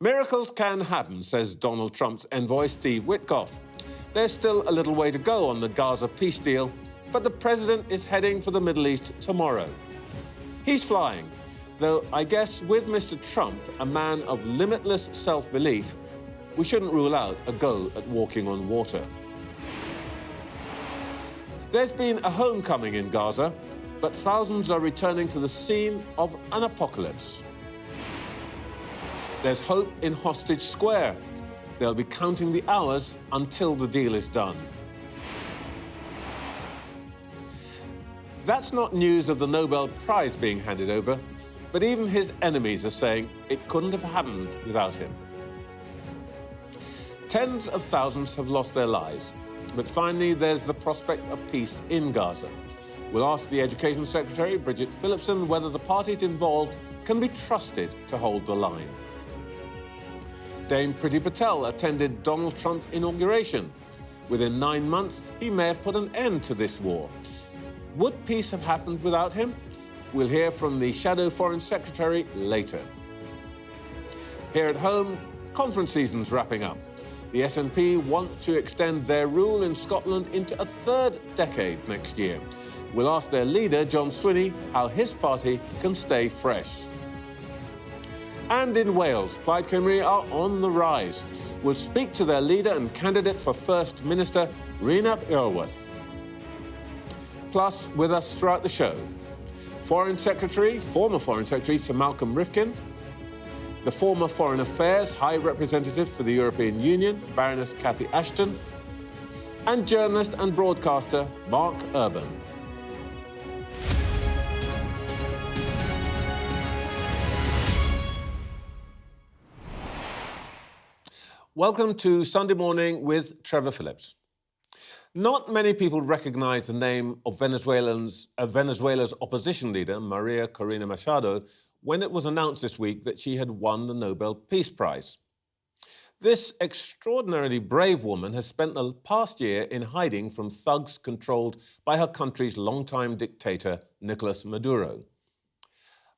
Miracles can happen, says Donald Trump's envoy, Steve Witkoff. There's still a little way to go on the Gaza peace deal, but the president is heading for the Middle East tomorrow. He's flying, though I guess with Mr. Trump, a man of limitless self-belief, we shouldn't rule out a go at walking on water. There's been a homecoming in Gaza, but thousands are returning to the scene of an apocalypse. There's hope in Hostage Square. They'll be counting the hours until the deal is done. That's not news of the Nobel Prize being handed over, but even his enemies are saying it couldn't have happened without him. Tens of thousands have lost their lives, but finally there's the prospect of peace in Gaza. We'll ask the Education Secretary, Trevor Phillips, whether the parties involved can be trusted to hold the line. Dame Priti Patel attended Donald Trump's inauguration. Within 9 months, he may have put an end to this war. Would peace have happened without him? We'll hear from the Shadow Foreign Secretary later. Here at home, conference season's wrapping up. The SNP want to extend their rule in Scotland into a third decade next year. We'll ask their leader, John Swinney, how his party can stay fresh. And in Wales, Plaid Cymru are on the rise. We'll speak to their leader and candidate for First Minister, Rhys Iorwerth. Plus, with us throughout the show, former Foreign Secretary Sir Malcolm Rifkind, the former Foreign Affairs High Representative for the European Union, Baroness Cathy Ashton, and journalist and broadcaster Mark Urban. Welcome to Sunday Morning with Trevor Phillips. Not many people recognize the name of Venezuela's opposition leader, Maria Corina Machado, when it was announced this week that she had won the Nobel Peace Prize. This extraordinarily brave woman has spent the past year in hiding from thugs controlled by her country's longtime dictator, Nicolas Maduro.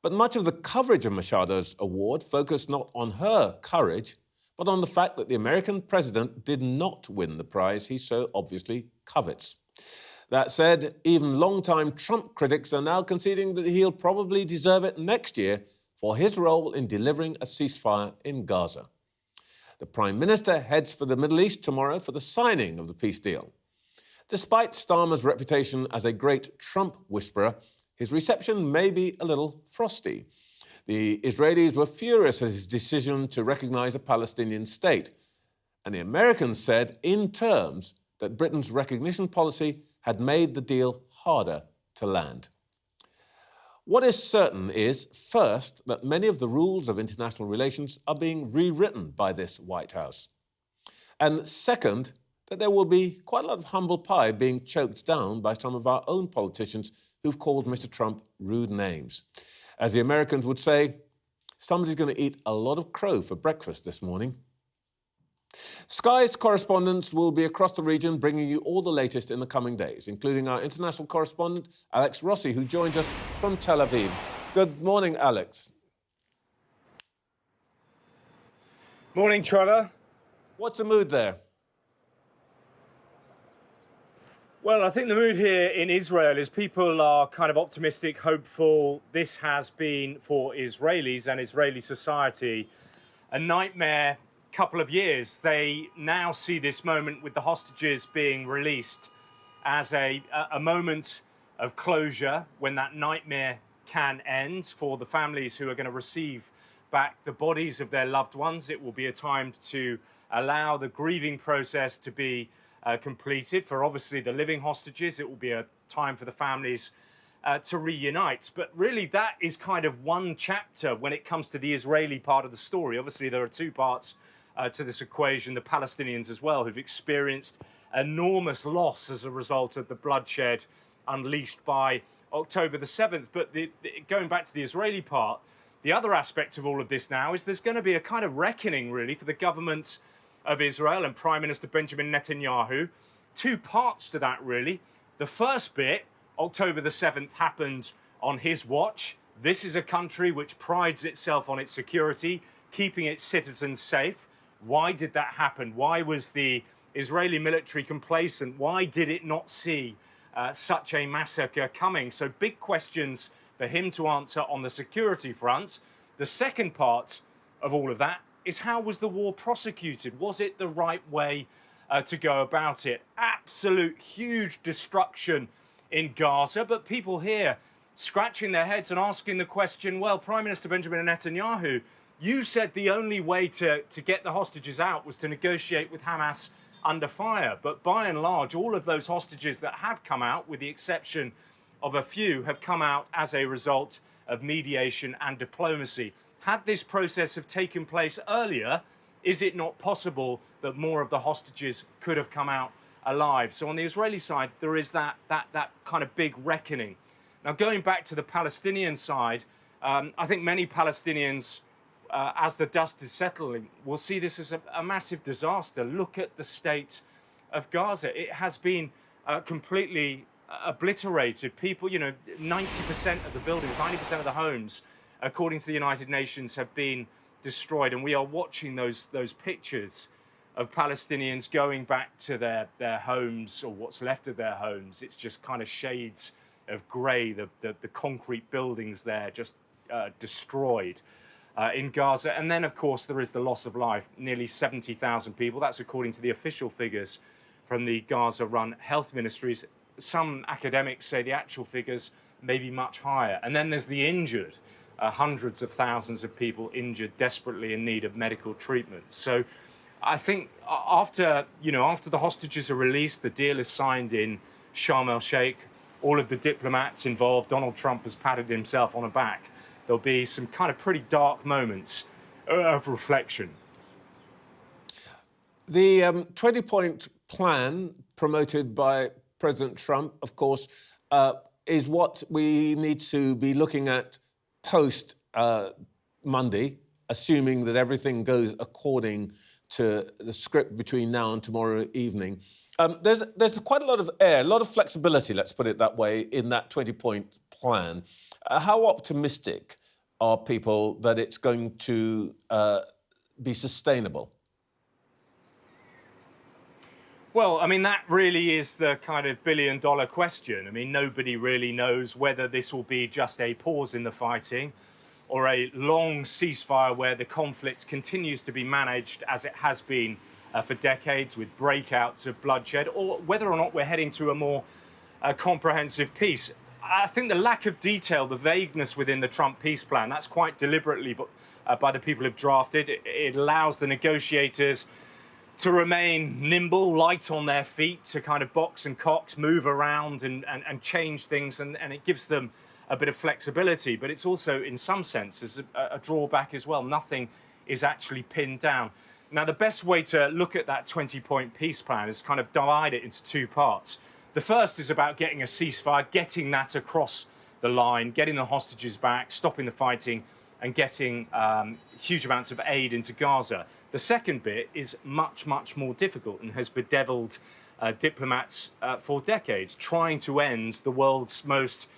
But much of the coverage of Machado's award focused not on her courage, but on the fact that the American president did not win the prize he so obviously covets. That said, even longtime Trump critics are now conceding that he'll probably deserve it next year for his role in delivering a ceasefire in Gaza. The Prime Minister heads for the Middle East tomorrow for the signing of the peace deal. Despite Starmer's reputation as a great Trump whisperer, his reception may be a little frosty. The Israelis were furious at his decision to recognize a Palestinian state, and the Americans said in terms that Britain's recognition policy had made the deal harder to land. What is certain is, first, that many of the rules of international relations are being rewritten by this White House. And second, that there will be quite a lot of humble pie being choked down by some of our own politicians who've called Mr. Trump rude names. As the Americans would say, somebody's going to eat a lot of crow for breakfast this morning. Sky's correspondents will be across the region bringing you all the latest in the coming days, including our international correspondent, Alex Rossi, who joins us from Tel Aviv. Good morning, Alex. Morning, Trevor. What's the mood there? Well, I think the mood here in Israel is people are kind of optimistic, hopeful. This has been, for Israelis and Israeli society, a nightmare couple of years. They now see this moment with the hostages being released as a moment of closure when that nightmare can end for the families who are going to receive back the bodies of their loved ones. It will be a time to allow the grieving process to be completed. For obviously the living hostages, it will be a time for the families to reunite. But really, that is kind of one chapter when it comes to the Israeli part of the story. Obviously, there are two parts to this equation, the Palestinians as well, who've experienced enormous loss as a result of the bloodshed unleashed by October the 7th. But going back to the Israeli part, the other aspect of all of this now is there's going to be a kind of reckoning, really, for the government of Israel and Prime Minister Benjamin Netanyahu. Two parts to that, really. The first bit, October the 7th, happened on his watch. This is a country which prides itself on its security, keeping its citizens safe. Why did that happen? Why was the Israeli military complacent? Why did it not see such a massacre coming? So big questions for him to answer on the security front. The second part of all of that is, how was the war prosecuted? Was it the right way to go about it? Absolute huge destruction in Gaza, but people here scratching their heads and asking the question, well, Prime Minister Benjamin Netanyahu, you said the only way to get the hostages out was to negotiate with Hamas under fire. But by and large, all of those hostages that have come out, with the exception of a few, have come out as a result of mediation and diplomacy. Had this process have taken place earlier, is it not possible that more of the hostages could have come out alive? So on the Israeli side, there is that kind of big reckoning. Now, going back to the Palestinian side, I think many Palestinians, as the dust is settling, will see this as a massive disaster. Look at the state of Gaza. It has been completely obliterated. People, 90% of the buildings, 90% of the homes, according to the United Nations, have been destroyed. And we are watching those pictures of Palestinians going back to their homes, or what's left of their homes. It's just kind of shades of grey, the concrete buildings there just destroyed in Gaza. And then, of course, there is the loss of life, nearly 70,000 people. That's according to the official figures from the Gaza-run health ministries. Some academics say the actual figures may be much higher. And then there's the injured, hundreds of thousands of people injured, desperately in need of medical treatment. So I think after the hostages are released, the deal is signed in Sharm el-Sheikh, all of the diplomats involved, Donald Trump has patted himself on the back. There'll be some kind of pretty dark moments of reflection. The 20-point plan promoted by President Trump, of course, is what we need to be looking at post Monday, assuming that everything goes according to the script between now and tomorrow evening. There's quite a lot of air, a lot of flexibility, let's put it that way, in that 20-point plan. How optimistic are people that it's going to be sustainable? Well, I mean, that really is the kind of billion-dollar question. I mean, nobody really knows whether this will be just a pause in the fighting or a long ceasefire where the conflict continues to be managed as it has been for decades, with breakouts of bloodshed, or whether or not we're heading to a more comprehensive peace. I think the lack of detail, the vagueness within the Trump peace plan, that's quite deliberately by the people who've drafted. It allows the negotiators to remain nimble, light on their feet, to kind of box and cox, move around and change things, and it gives them a bit of flexibility. But it's also, in some senses, a drawback as well. Nothing is actually pinned down. Now, the best way to look at that 20-point peace plan is kind of divide it into two parts. The first is about getting a ceasefire, getting that across the line, getting the hostages back, stopping the fighting, and getting huge amounts of aid into Gaza. The second bit is much, much more difficult and has bedeviled diplomats for decades, trying to end the world's most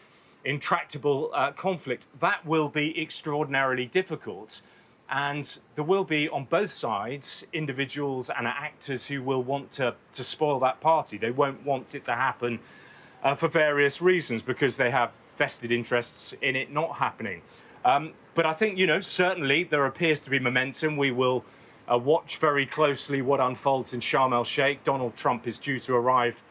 intractable conflict. That will be extraordinarily difficult. And there will be, on both sides, individuals and actors who will want to spoil that party. They won't want it to happen for various reasons, because they have vested interests in it not happening. But I think, certainly there appears to be momentum. We will watch very closely what unfolds in Sharm el-Sheikh. Donald Trump is due to arrive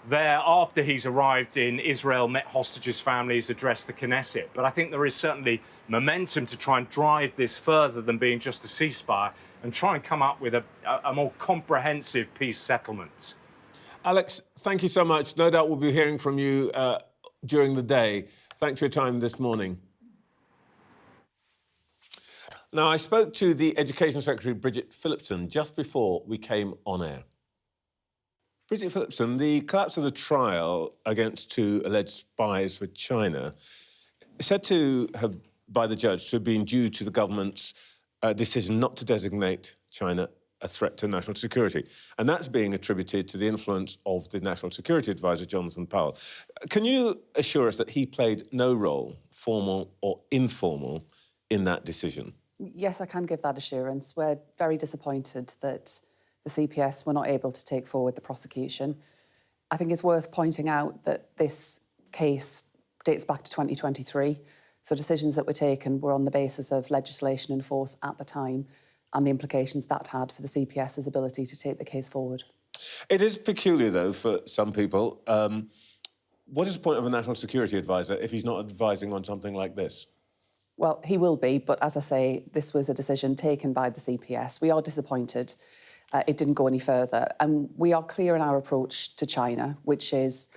there after he's arrived in Israel, met hostages' families, addressed the Knesset. But I think there is certainly momentum to try and drive this further than being just a ceasefire, and try and come up with a more comprehensive peace settlement. Alex, thank you so much. No doubt we'll be hearing from you during the day. Thanks for your time this morning. Now, I spoke to the Education Secretary, Bridget Phillipson, just before we came on air. Bridget Phillipson, the collapse of the trial against two alleged spies for China is said to have, by the judge, to have been due to the government's decision not to designate China a threat to national security. And that's being attributed to the influence of the National Security Advisor, Jonathan Powell. Can you assure us that he played no role, formal or informal, in that decision? Yes, I can give that assurance. We're very disappointed that the CPS were not able to take forward the prosecution. I think it's worth pointing out that this case dates back to 2023, so decisions that were taken were on the basis of legislation in force at the time and the implications that had for the CPS's ability to take the case forward. It is peculiar, though, for some people. What is the point of a national security advisor if he's not advising on something like this? Well, he will be, but as I say, this was a decision taken by the CPS. We are disappointed it didn't go any further. And we are clear in our approach to China, which is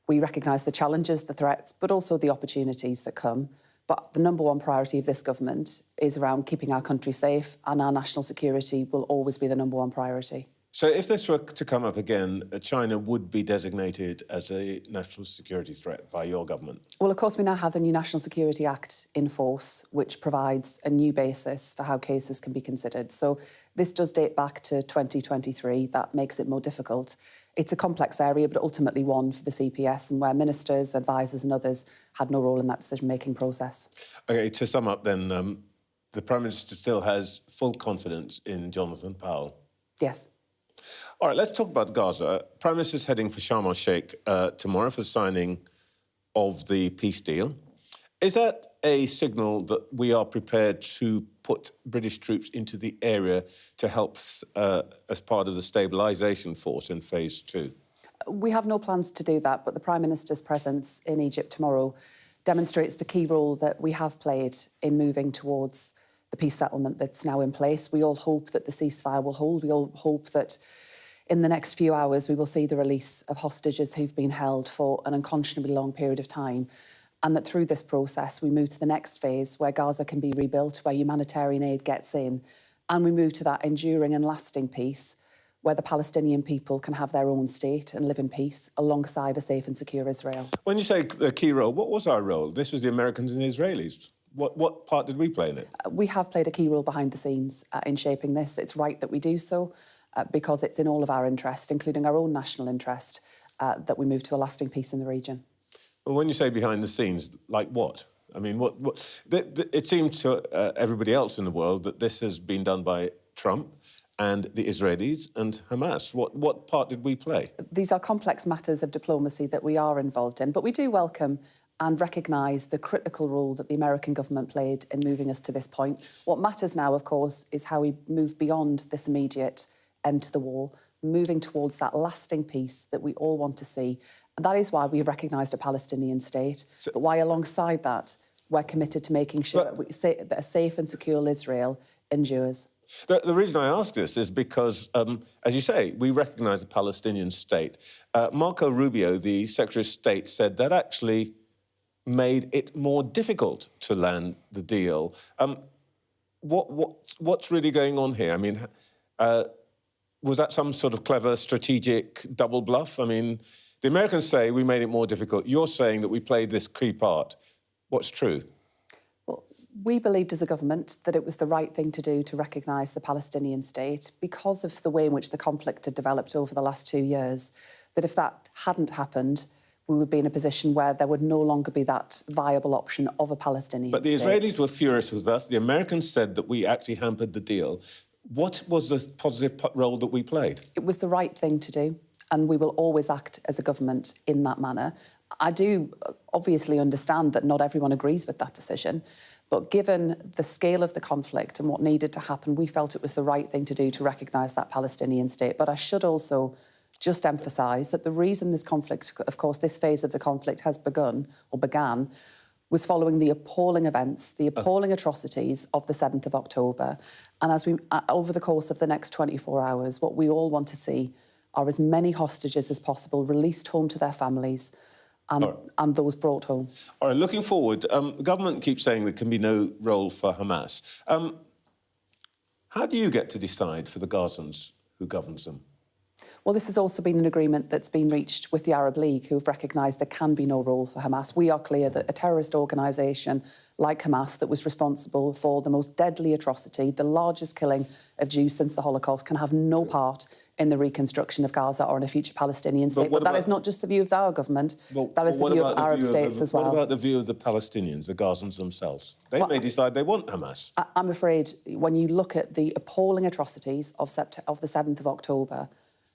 we recognise the challenges, the threats, but also the opportunities that come. But the number one priority of this government is around keeping our country safe, and our national security will always be the number one priority. So if this were to come up again, China would be designated as a national security threat by your government? Well, of course, we now have the new National Security Act in force, which provides a new basis for how cases can be considered. So this does date back to 2023. That makes it more difficult. It's a complex area, but ultimately one for the CPS, and where ministers, advisors and others had no role in that decision-making process. OK, to sum up then, the Prime Minister still has full confidence in Jonathan Powell? Yes. All right, let's talk about Gaza. Prime Minister's heading for Sharm el-Sheikh tomorrow for signing of the peace deal. Is that a signal that we are prepared to put British troops into the area to help as part of the stabilisation force in phase 2? We have no plans to do that, but the Prime Minister's presence in Egypt tomorrow demonstrates the key role that we have played in moving towards the peace settlement that's now in place. We all hope that the ceasefire will hold. We all hope that in the next few hours we will see the release of hostages who've been held for an unconscionably long period of time, and that through this process we move to the next phase where Gaza can be rebuilt, where humanitarian aid gets in, and we move to that enduring and lasting peace where the Palestinian people can have their own state and live in peace alongside a safe and secure Israel. When you say the key role, what was our role? This was the Americans and the Israelis. What part did we play in it? We have played a key role behind the scenes in shaping this. It's right that we do so because it's in all of our interest, including our own national interest, that we move to a lasting peace in the region. Well, when you say behind the scenes, like what? I mean, it seems to everybody else in the world that this has been done by Trump and the Israelis and Hamas. What part did we play? These are complex matters of diplomacy that we are involved in, but we do welcome and recognise the critical role that the American government played in moving us to this point. What matters now, of course, is how we move beyond this immediate end to the war, moving towards that lasting peace that we all want to see. And that is why we've recognised a Palestinian state, but why alongside that we're committed to making sure that a safe and secure Israel endures. The reason I ask this is because, as you say, we recognise a Palestinian state. Marco Rubio, the Secretary of State, said that actually made it more difficult to land the deal. What's really going on here? I mean, was that some sort of clever strategic double bluff? I mean, the Americans say we made it more difficult. You're saying that we played this key part. What's true? Well, we believed as a government that it was the right thing to do to recognise the Palestinian state because of the way in which the conflict had developed over the last 2 years, that if that hadn't happened, we would be in a position where there would no longer be that viable option of a Palestinian But the state. Israelis were furious with us. The Americans said that we actually hampered the deal. What was the positive role that we played? It was the right thing to do, and we will always act as a government in that manner. I do obviously understand that not everyone agrees with that decision, but given the scale of the conflict and what needed to happen, we felt it was the right thing to do to recognise that Palestinian state. But I should also just emphasise that the reason this conflict, of course, this phase of the conflict has began, was following the appalling events, the appalling atrocities of the 7th of October. And as we, over the course of the next 24 hours, what we all want to see are as many hostages as possible released home to their families and those brought home. All right, looking forward, the government keeps saying there can be no role for Hamas. How do you get to decide for the Gazans who governs them? Well, this has also been an agreement that's been reached with the Arab League, who've recognised there can be no role for Hamas. We are clear that a terrorist organisation like Hamas that was responsible for the most deadly atrocity, the largest killing of Jews since the Holocaust, can have no part in the reconstruction of Gaza or in a future Palestinian state. But that is not just the view of our government, that is the view of Arab states as well. What about the view of the Palestinians, the Gazans themselves? They may decide they want Hamas. I'm afraid when you look at the appalling atrocities of the 7th of October,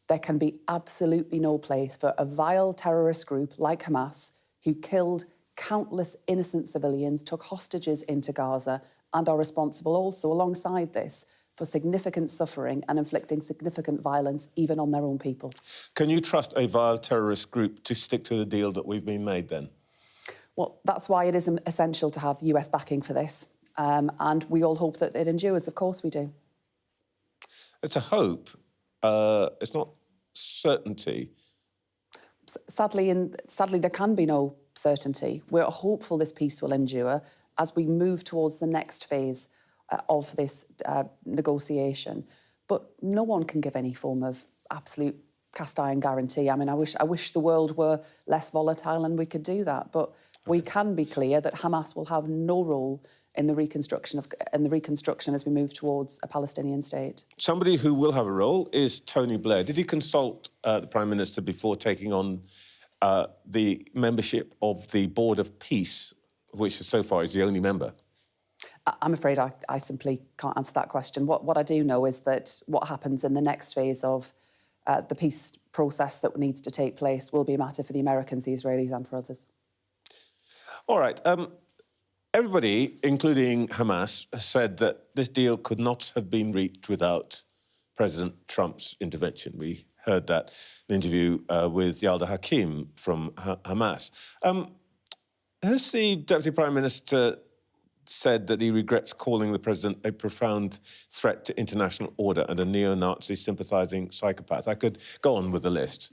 there can be absolutely no place for a vile terrorist group like Hamas, who killed countless innocent civilians, took hostages into Gaza, and are responsible also, alongside this, for significant suffering and inflicting significant violence even on their own people. Can you trust a vile terrorist group to stick to the deal that we've been made then? Well, that's why it is essential to have US backing for this. And we all hope that it endures. Of course we do. It's a hope. It's not certainty. Sadly, there can be no certainty. We're hopeful this peace will endure as we move towards the next phase of this negotiation. But no one can give any form of absolute cast iron guarantee. I mean, I wish the world were less volatile and we could do that. But we can be clear that Hamas will have no role in the reconstruction as we move towards a Palestinian state. Somebody who will have a role is Tony Blair. Did he consult the Prime Minister before taking on the membership of the Board of Peace, which so far is the only member? I'm afraid I simply can't answer that question. What I do know is that what happens in the next phase of the peace process that needs to take place will be a matter for the Americans, the Israelis and for others. All right. Everybody, including Hamas, said that this deal could not have been reached without President Trump's intervention. We heard that in an interview with Yalda Hakim from Hamas. Has the Deputy Prime Minister said that he regrets calling the President a profound threat to international order and a neo-Nazi sympathising psychopath? I could go on with the list.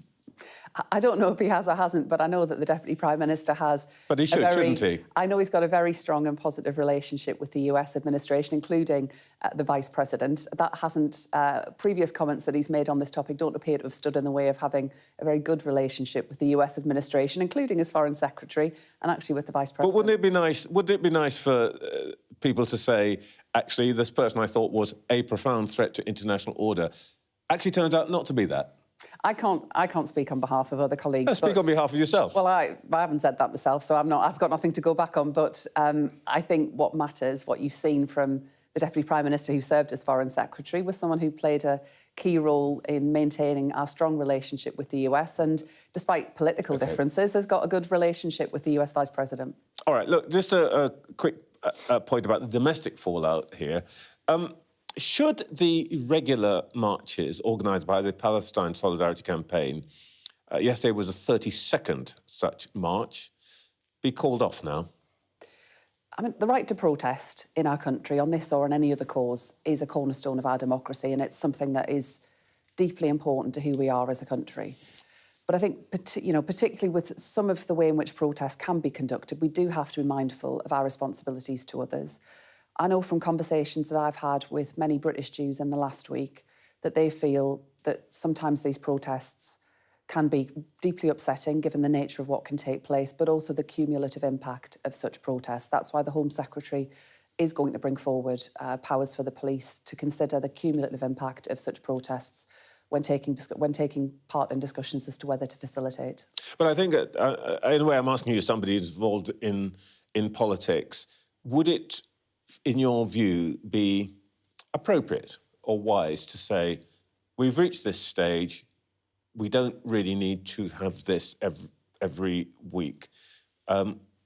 I don't know if he has or hasn't, but I know that the Deputy Prime Minister has. But he should, shouldn't he? I know he's got a very strong and positive relationship with the US administration, including the Vice President. That hasn't, previous comments that he's made on this topic don't appear to have stood in the way of having a very good relationship with the US administration, including his Foreign Secretary and actually with the Vice President. But wouldn't it be nice for people to say, actually, this person I thought was a profound threat to international order actually turned out not to be that? I can't speak on behalf of other colleagues. Speak on behalf of yourself. Well, I haven't said that myself, so I've got nothing to go back on. But I think what matters, what you've seen from the Deputy Prime Minister who served as Foreign Secretary, was someone who played a key role in maintaining our strong relationship with the US and, despite political differences, has got a good relationship with the US Vice President. All right, look, just a quick point about the domestic fallout here. Should the regular marches organised by the Palestine Solidarity Campaign, yesterday was the 32nd such march, be called off now? I mean, the right to protest in our country on this or on any other cause is a cornerstone of our democracy, and it's something that is deeply important to who we are as a country. But I think, particularly with some of the way in which protests can be conducted, we do have to be mindful of our responsibilities to others. I know from conversations that I've had with many British Jews in the last week that they feel that sometimes these protests can be deeply upsetting given the nature of what can take place, but also the cumulative impact of such protests. That's why the Home Secretary is going to bring forward powers for the police to consider the cumulative impact of such protests when taking part in discussions as to whether to facilitate. But I think, in a way, I'm asking you as somebody who's involved in politics, would it, in your view, be appropriate or wise to say, we've reached this stage, we don't really need to have this every week?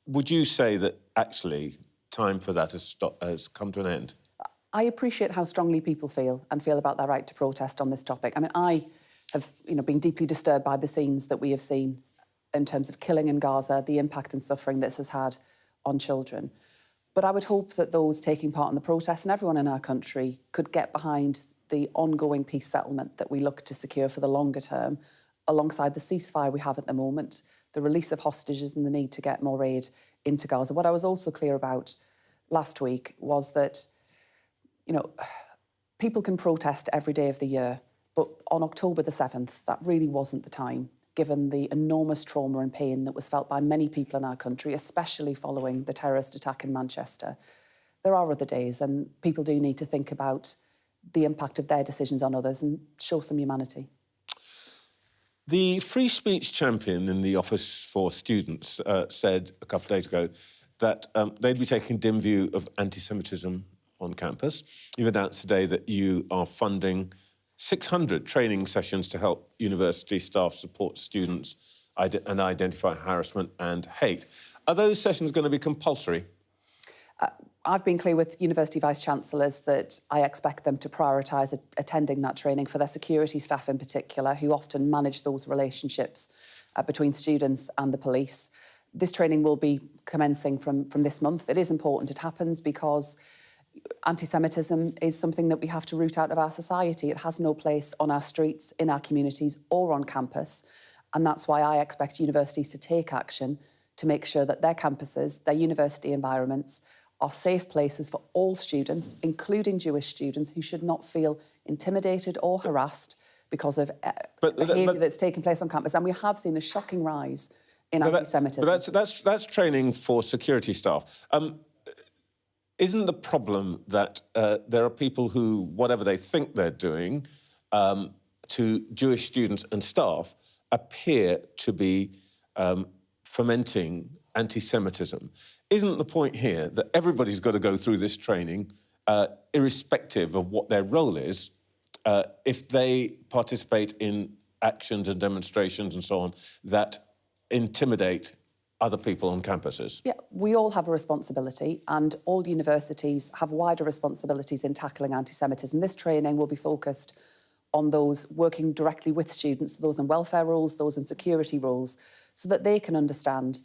Would you say that actually time for that has come to an end? I appreciate how strongly people feel about their right to protest on this topic. I mean, I have been deeply disturbed by the scenes that we have seen in terms of killing in Gaza, the impact and suffering this has had on children. But I would hope that those taking part in the protests and everyone in our country could get behind the ongoing peace settlement that we look to secure for the longer term, alongside the ceasefire we have at the moment, the release of hostages and the need to get more aid into Gaza. What I was also clear about last week was that, people can protest every day of the year, But on October the 7th, that really wasn't the time, given the enormous trauma and pain that was felt by many people in our country, especially following the terrorist attack in Manchester. There are other days, and people do need to think about the impact of their decisions on others and show some humanity. The free speech champion in the Office for Students said a couple of days ago that they'd be taking a dim view of anti-Semitism on campus. You've announced today that you are funding 600 training sessions to help university staff support students and identify harassment and hate. Are those sessions going to be compulsory? I've been clear with university vice-chancellors that I expect them to prioritise attending that training for their security staff in particular, who often manage those relationships between students and the police. This training will be commencing from this month. It is important it happens because anti-Semitism is something that we have to root out of our society. It has no place on our streets, in our communities or on campus. And that's why I expect universities to take action to make sure that their campuses, their university environments are safe places for all students, including Jewish students, who should not feel intimidated or harassed because of behaviour that's taken place on campus. And we have seen a shocking rise in anti-Semitism. But that's training for security staff. Isn't the problem that there are people who, whatever they think they're doing, to Jewish students and staff, appear to be fomenting anti-Semitism? Isn't the point here that everybody's got to go through this training, irrespective of what their role is, if they participate in actions and demonstrations and so on that intimidate other people on campuses? Yeah, we all have a responsibility, and all universities have wider responsibilities in tackling anti-Semitism. This training will be focused on those working directly with students, those in welfare roles, those in security roles, so that they can understand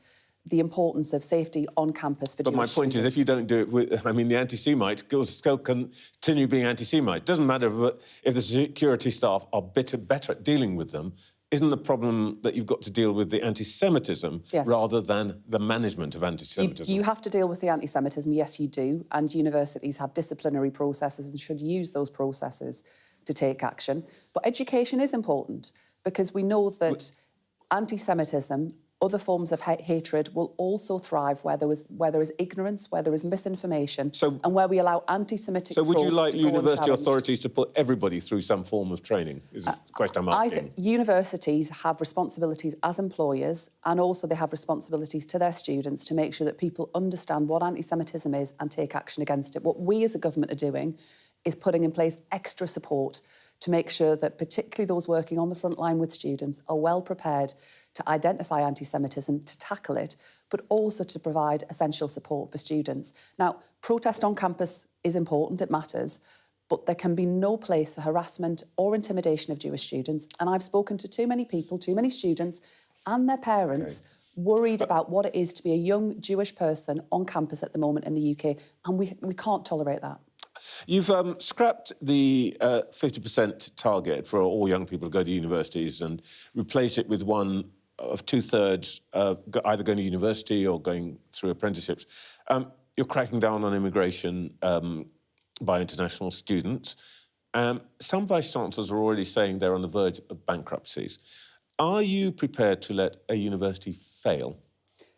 the importance of safety on campus for Jewish students. But my point is, if you don't do it with, I mean, the anti-Semite still continue being anti-Semite. It doesn't matter if the security staff are better at dealing with them. Isn't the problem that you've got to deal with the anti-Semitism rather than the management of anti-Semitism? You have to deal with the anti-Semitism, yes, you do, and universities have disciplinary processes and should use those processes to take action. But education is important because we know that anti-Semitism, other forms of hatred will also thrive where there is ignorance, where there is misinformation, and where we allow anti-Semitic So would you like university unchallenged. authorities to put everybody through some form of training, is the question I'm asking. I think universities have responsibilities as employers, and also they have responsibilities to their students to make sure that people understand what anti-Semitism is and take action against it. What we as a government are doing is putting in place extra support to make sure that particularly those working on the front line with students are well prepared to identify anti-Semitism, to tackle it, but also to provide essential support for students. Now, protest on campus is important, it matters, but there can be no place for harassment or intimidation of Jewish students. And I've spoken to too many people, too many students and their parents worried about what it is to be a young Jewish person on campus at the moment in the UK, and we can't tolerate that. You've scrapped the 50% target for all young people to go to universities and replaced it with one of two-thirds either going to university or going through apprenticeships. You're cracking down on immigration by international students. Some vice-chancellors are already saying they're on the verge of bankruptcies. Are you prepared to let a university fail?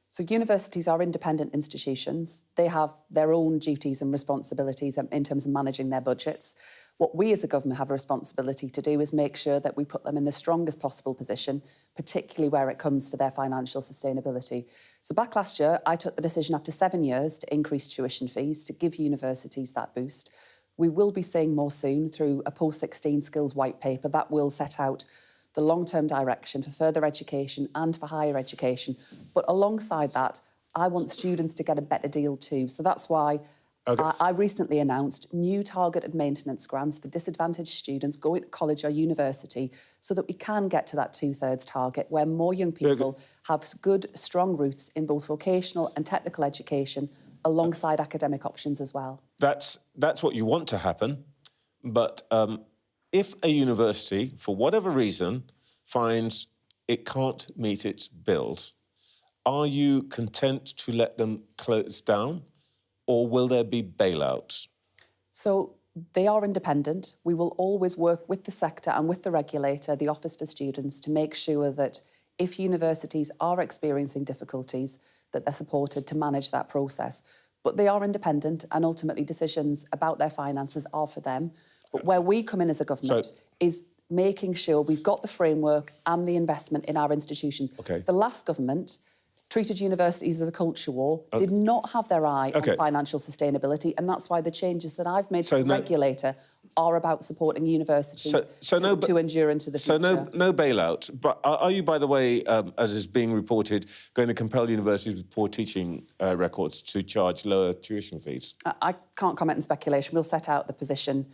So universities are independent institutions. They have their own duties and responsibilities in terms of managing their budgets. What we as a government have a responsibility to do is make sure that we put them in the strongest possible position, particularly where it comes to their financial sustainability. So back last year, I took the decision after 7 years to increase tuition fees, to give universities that boost. We will be seeing more soon through a post-16 skills white paper that will set out the long-term direction for further education and for higher education. But alongside that, I want students to get a better deal too. So that's why I recently announced new targeted maintenance grants for disadvantaged students going to college or university so that we can get to that two-thirds target where more young people have good, strong roots in both vocational and technical education alongside academic options as well. That's what you want to happen, but if a university, for whatever reason, finds it can't meet its bills, are you content to let them close down, or will there be bailouts? So they are independent. We will always work with the sector and with the regulator, the Office for Students, to make sure that if universities are experiencing difficulties, that they're supported to manage that process. But they are independent, and ultimately decisions about their finances are for them. But where we come in as a government is making sure we've got the framework and the investment in our institutions. The last government treated universities as a culture war, did not have their eye on financial sustainability, and that's why the changes that I've made to the regulator are about supporting universities to endure into the future. So no bailout. But are you, by the way, as is being reported, going to compel universities with poor teaching records to charge lower tuition fees? I can't comment on speculation. We'll set out the position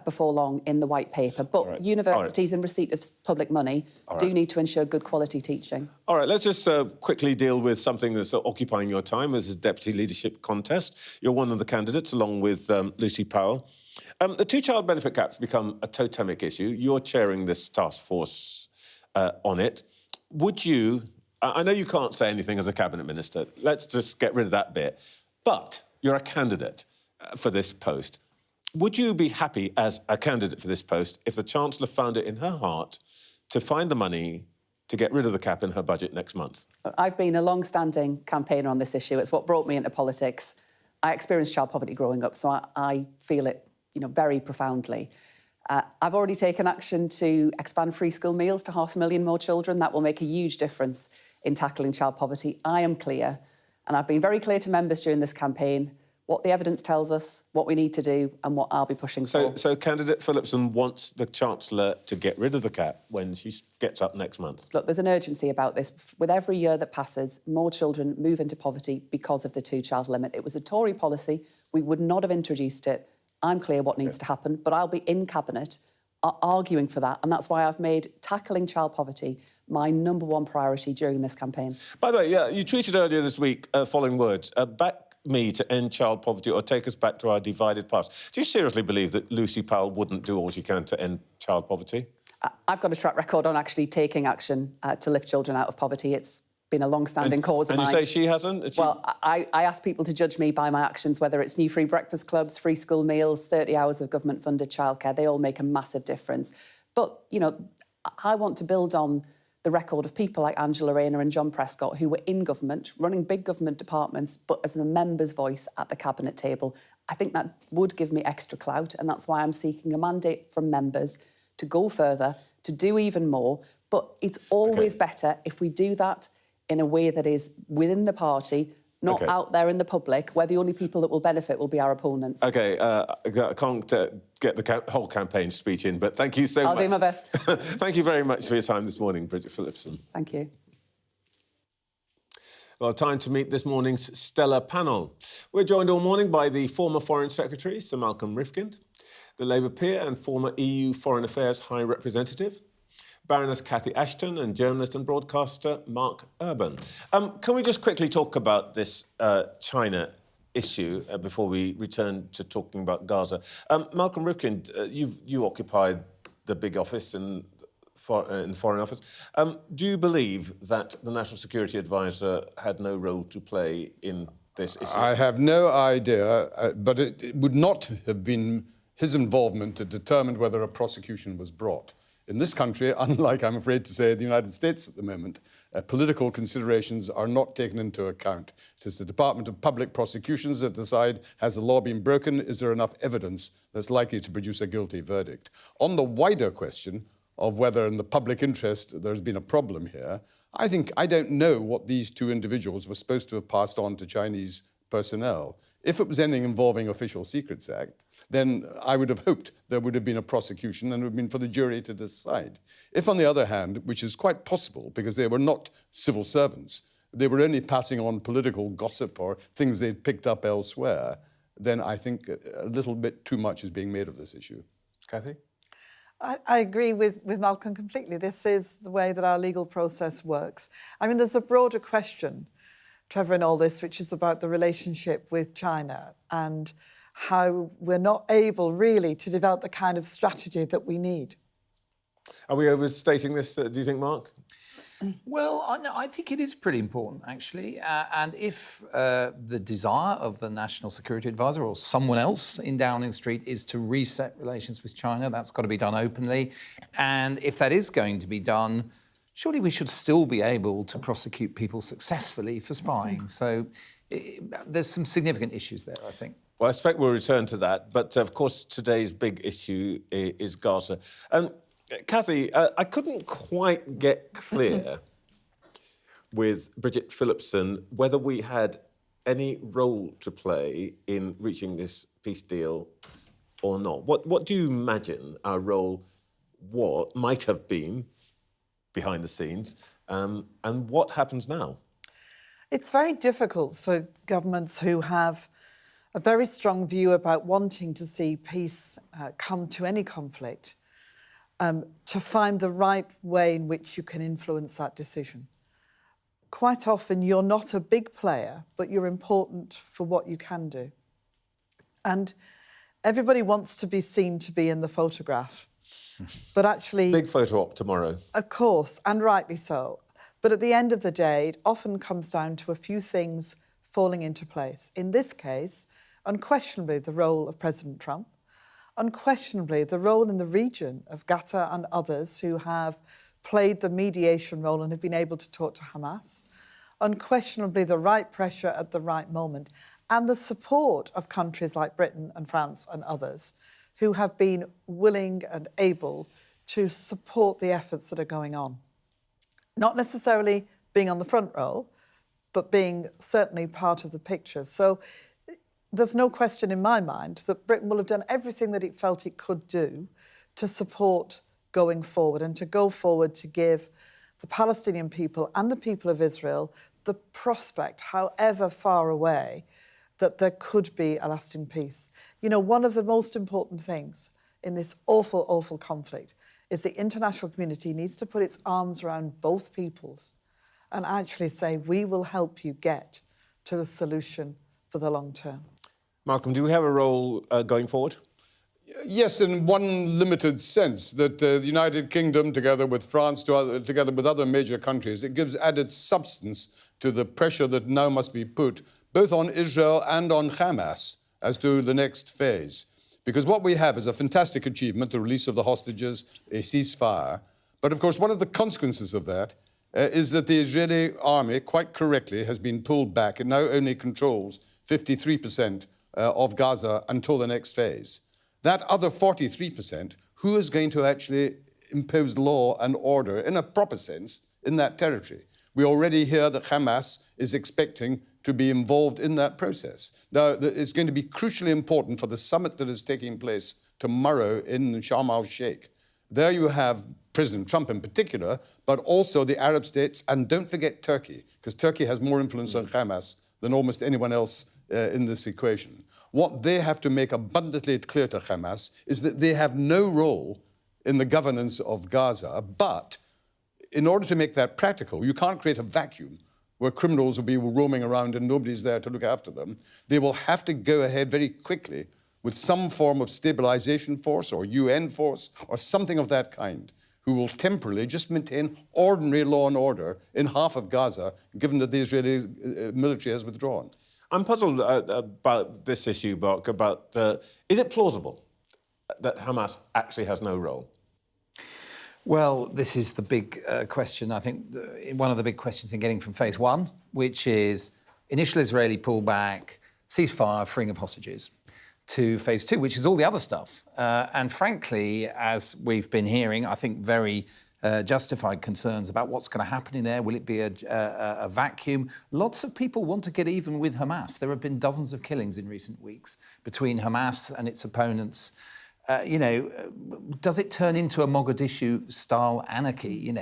before long in the white paper. But universities in receipt of public money do need to ensure good quality teaching. All right, let's just quickly deal with something that's occupying your time. This is Deputy Leadership Contest. You're one of the candidates, along with Lucy Powell. The two-child benefit cap's become a totemic issue. You're chairing this task force on it. Would you... I know you can't say anything as a cabinet minister. Let's just get rid of that bit. But you're a candidate for this post. Would you be happy as a candidate for this post if the Chancellor found it in her heart to find the money to get rid of the cap in her budget next month? I've been a long-standing campaigner on this issue. It's what brought me into politics. I experienced child poverty growing up, so I feel it, very profoundly. I've already taken action to expand free school meals to 500,000 more children. That will make a huge difference in tackling child poverty. I am clear, and I've been very clear to members during this campaign, what the evidence tells us, what we need to do, and what I'll be pushing for. So candidate Phillipson wants the Chancellor to get rid of the cap when she gets up next month? Look, there's an urgency about this. With every year that passes, more children move into poverty because of the two-child limit. It was a Tory policy. We would not have introduced it. I'm clear what needs to happen, but I'll be in Cabinet arguing for that, and that's why I've made tackling child poverty my #1 priority during this campaign. By the way, you tweeted earlier this week following words, back me to end child poverty or take us back to our divided past. Do you seriously believe that Lucy Powell wouldn't do all she can to end child poverty? I've got a track record on actually taking action to lift children out of poverty. It's been a long-standing cause of mine. And you say she hasn't? Well, I ask people to judge me by my actions, whether it's new free breakfast clubs, free school meals, 30 hours of government-funded childcare. They all make a massive difference. But, I want to build on the record of people like Angela Rayner and John Prescott, who were in government, running big government departments, but as the member's voice at the Cabinet table. I think that would give me extra clout, and that's why I'm seeking a mandate from members to go further, to do even more. But it's always better if we do that in a way that is within the party, not out there in the public, where the only people that will benefit will be our opponents. OK, I can't get the whole campaign speech in, but thank you so much. I'll do my best. Thank you very much for your time this morning, Bridget Phillipson. Thank you. Well, time to meet this morning's stellar panel. We're joined all morning by the former Foreign Secretary, Sir Malcolm Rifkind, the Labour peer and former EU Foreign Affairs High Representative, Baroness Cathy Ashton, and journalist and broadcaster Mark Urban. Can we just quickly talk about this China issue before we return to talking about Gaza? Malcolm Rifkind, you occupied the big office in the Foreign Office. Do you believe that the National Security Advisor had no role to play in this issue? I have no idea, but it would not have been his involvement that determined whether a prosecution was brought. In this country, unlike, I'm afraid to say, the United States at the moment, political considerations are not taken into account. It is the Department of Public Prosecutions that decide, has the law been broken? Is there enough evidence that's likely to produce a guilty verdict? On the wider question of whether in the public interest there's been a problem here, I don't know what these two individuals were supposed to have passed on to Chinese personnel. If it was anything involving Official Secrets Act, then I would have hoped there would have been a prosecution and it would have been for the jury to decide. If, on the other hand, which is quite possible because they were not civil servants, they were only passing on political gossip or things they'd picked up elsewhere, then I think a little bit too much is being made of this issue. Cathy? I agree with Malcolm completely. This is the way that our legal process works. I mean, there's a broader question, Trevor, in all this, which is about the relationship with China and how we're not able really to develop the kind of strategy that we need. Are we overstating this, do you think, Mark? Well, I think it is pretty important, actually. And if the desire of the National Security Advisor or someone else in Downing Street is to reset relations with China, that's got to be done openly. And if that is going to be done, surely we should still be able to prosecute people successfully for spying. So there's some significant issues there, I think. Well, I expect we'll return to that. But, of course, today's big issue is Gaza. Cathy, I couldn't quite get clear with Bridget Phillipson whether we had any role to play in reaching this peace deal or not. What do you imagine our role might have been behind the scenes, and what happens now? It's very difficult for governments who have a very strong view about wanting to see peace come to any conflict to find the right way in which you can influence that decision. Quite often you're not a big player, but you're important for what you can do. And everybody wants to be seen to be in the photograph. But actually... Big photo op tomorrow. Of course, and rightly so. But at the end of the day, it often comes down to a few things falling into place. In this case, unquestionably the role of President Trump, unquestionably the role in the region of Gaza and others who have played the mediation role and have been able to talk to Hamas, unquestionably the right pressure at the right moment, and the support of countries like Britain and France and others who have been willing and able to support the efforts that are going on. Not necessarily being on the front row, but being certainly part of the picture. So there's no question in my mind that Britain will have done everything that it felt it could do to support going forward and to go forward to give the Palestinian people and the people of Israel the prospect, however far away, that there could be a lasting peace. You know, one of the most important things in this awful, awful conflict is the international community needs to put its arms around both peoples and actually say, we will help you get to a solution for the long term. Malcolm, do we have a role going forward? Yes, in one limited sense, that the United Kingdom, together with France, together with other major countries, it gives added substance to the pressure that now must be put both on Israel and on Hamas as to the next phase. Because what we have is a fantastic achievement, the release of the hostages, a ceasefire. But of course, one of the consequences of that is that the Israeli army, quite correctly, has been pulled back. It now only controls 53% of Gaza until the next phase. That other 43%, who is going to actually impose law and order in a proper sense in that territory? We already hear that Hamas is expecting to be involved in that process. Now, it's going to be crucially important for the summit that is taking place tomorrow in Sharm el-Sheikh. There you have President Trump in particular, but also the Arab states, and don't forget Turkey, because Turkey has more influence on Hamas than almost anyone else in this equation. What they have to make abundantly clear to Hamas is that they have no role in the governance of Gaza, but in order to make that practical, you can't create a vacuum where criminals will be roaming around and nobody's there to look after them. They will have to go ahead very quickly with some form of stabilization force or UN force or something of that kind, who will temporarily just maintain ordinary law and order in half of Gaza, given that the Israeli military has withdrawn. I'm puzzled about this issue, Mark, about is it plausible that Hamas actually has no role? Well, this is the big question, I think, one of the big questions in getting from phase one, which is initial Israeli pullback, ceasefire, freeing of hostages, to phase two, which is all the other stuff. And frankly, as we've been hearing, I think very justified concerns about what's going to happen in there. Will it be a vacuum? Lots of people want to get even with Hamas. There have been dozens of killings in recent weeks between Hamas and its opponents. Does it turn into a Mogadishu-style anarchy?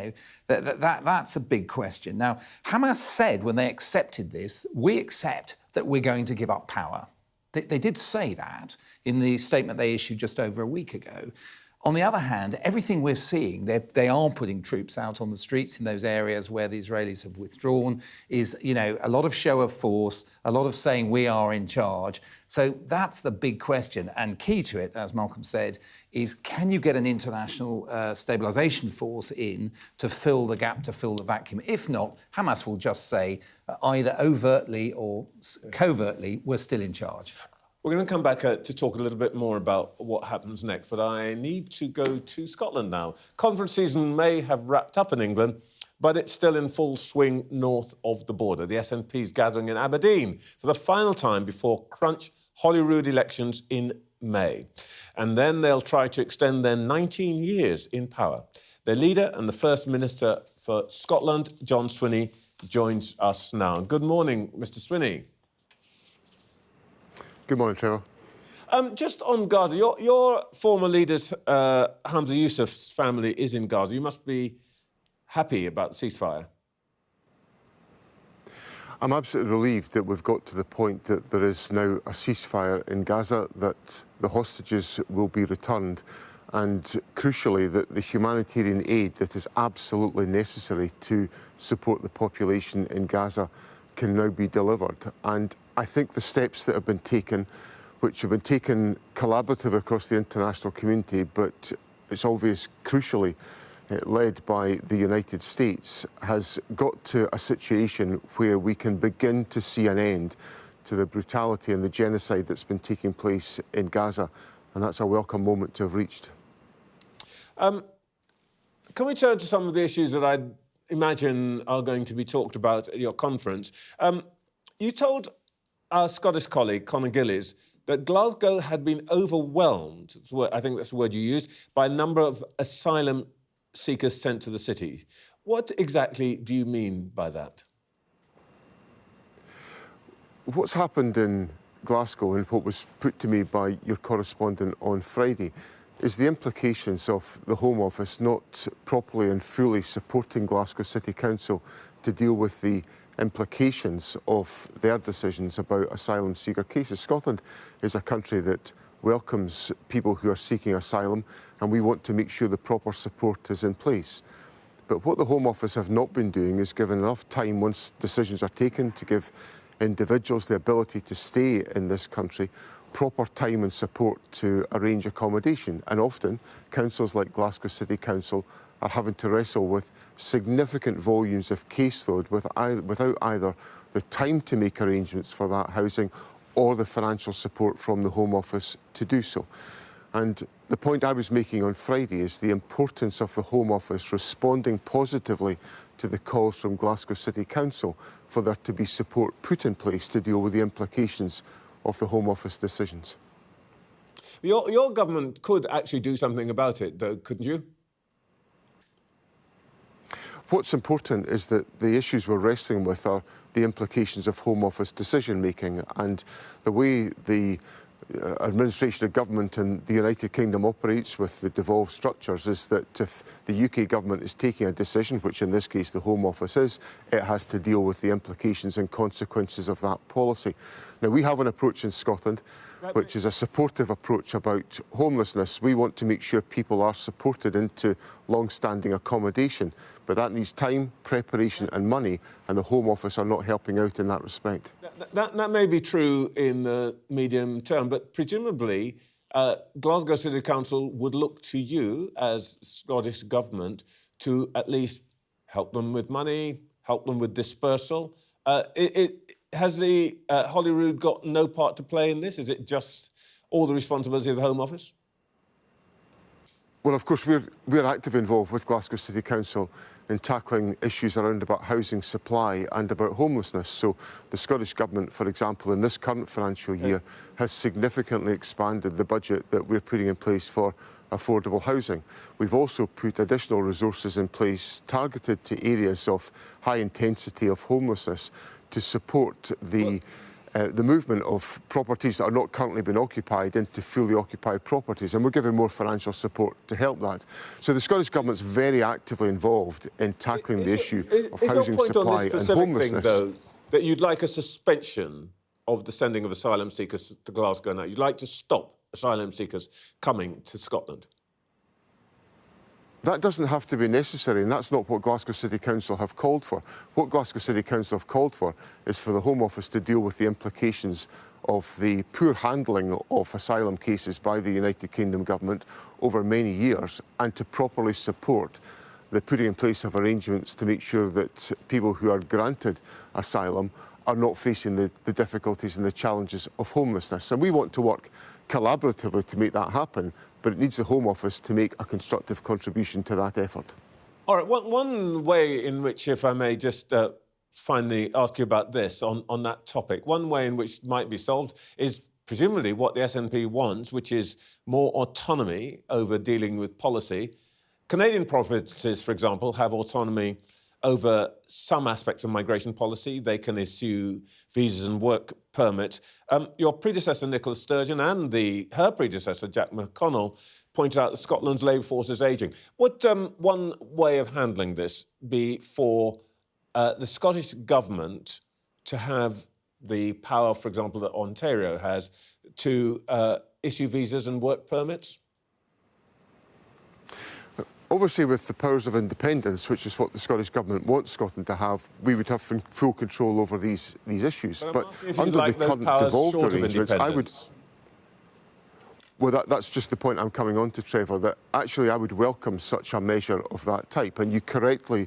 That's a big question. Now, Hamas said when they accepted this, we accept that we're going to give up power. They did say that in the statement they issued just over a week ago. On the other hand, everything we're seeing, they are putting troops out on the streets in those areas where the Israelis have withdrawn, is, you know, a lot of show of force, a lot of saying we are in charge. So that's the big question. And key to it, as Malcolm said, is can you get an international stabilisation force in to fill the gap, to fill the vacuum? If not, Hamas will just say either overtly or covertly, we're still in charge. We're going to come back to talk a little bit more about what happens next, but I need to go to Scotland now. Conference season may have wrapped up in England, but it's still in full swing north of the border. The SNP's gathering in Aberdeen for the final time before crunch Holyrood elections in May. And then they'll try to extend their 19 years in power. Their leader and the First Minister for Scotland, John Swinney, joins us now. Good morning, Mr. Swinney. Good morning, Trevor. Just on Gaza, your former leader's Hamza Yousaf's family is in Gaza. You must be happy about the ceasefire. I'm absolutely relieved that we've got to the point that there is now a ceasefire in Gaza, that the hostages will be returned, and crucially that the humanitarian aid that is absolutely necessary to support the population in Gaza can now be delivered. And I think the steps that have been taken, which have been taken collaborative across the international community, but it's obvious crucially led by the United States, has got to a situation where we can begin to see an end to the brutality and the genocide that's been taking place in Gaza. And that's a welcome moment to have reached. Can we turn to some of the issues that I imagine are going to be talked about at your conference? You told our Scottish colleague, Conor Gillies, that Glasgow had been overwhelmed, I think that's the word you used, by a number of asylum seekers sent to the city. What exactly do you mean by that? What's happened in Glasgow and what was put to me by your correspondent on Friday is the implications of the Home Office not properly and fully supporting Glasgow City Council to deal with the implications of their decisions about asylum seeker cases. Scotland is a country that welcomes people who are seeking asylum, and we want to make sure the proper support is in place. But what the Home Office have not been doing is giving enough time once decisions are taken to give individuals the ability to stay in this country, proper time and support to arrange accommodation. And often, councils like Glasgow City Council are having to wrestle with significant volumes of caseload without either the time to make arrangements for that housing or the financial support from the Home Office to do so. And the point I was making on Friday is the importance of the Home Office responding positively to the calls from Glasgow City Council for there to be support put in place to deal with the implications of the Home Office decisions. Your government could actually do something about it, though, couldn't you? What's important is that the issues we're wrestling with are the implications of Home Office decision-making, and the way the administration of government in the United Kingdom operates with the devolved structures is that if the UK government is taking a decision, which in this case the Home Office is, it has to deal with the implications and consequences of that policy. Now, we have an approach in Scotland which is a supportive approach about homelessness. We want to make sure people are supported into long-standing accommodation, but that needs time, preparation and money, and the Home Office are not helping out in that respect. That may be true in the medium term, but presumably Glasgow City Council would look to you as Scottish Government to at least help them with money, help them with dispersal. Has the Holyrood got no part to play in this? Is it just all the responsibility of the Home Office? Well, of course, we're actively involved with Glasgow City Council in tackling issues around about housing supply and about homelessness. So the Scottish Government, for example, in this current financial year, has significantly expanded the budget that we're putting in place for affordable housing. We've also put additional resources in place targeted to areas of high intensity of homelessness to support the movement of properties that are not currently being occupied into fully occupied properties, and we're giving more financial support to help that. So the Scottish Government's very actively involved in tackling the issue of housing supply and homelessness. Thing, though, that you'd like a suspension of the sending of asylum seekers to Glasgow now? You'd like to stop asylum seekers coming to Scotland? That doesn't have to be necessary, and that's not what Glasgow City Council have called for. What Glasgow City Council have called for is for the Home Office to deal with the implications of the poor handling of asylum cases by the United Kingdom government over many years, and to properly support the putting in place of arrangements to make sure that people who are granted asylum are not facing the difficulties and the challenges of homelessness. And we want to work collaboratively to make that happen, but it needs the Home Office to make a constructive contribution to that effort. All right, one way in which, if I may just finally ask you about this on that topic, one way in which it might be solved is presumably what the SNP wants, which is more autonomy over dealing with policy. Canadian provinces, for example, have autonomy over some aspects of migration policy. They can issue visas and work permits. Your predecessor, Nicola Sturgeon, and her predecessor, Jack McConnell, pointed out that Scotland's labour force is ageing. Would one way of handling this be for the Scottish Government to have the power, for example, that Ontario has, to issue visas and work permits? Obviously, with the powers of independence, which is what the Scottish Government wants Scotland to have, we would have full control over these issues. But under the current devolved arrangements, I would... Well, that's just the point I'm coming on to, Trevor, that actually I would welcome such a measure of that type. And you correctly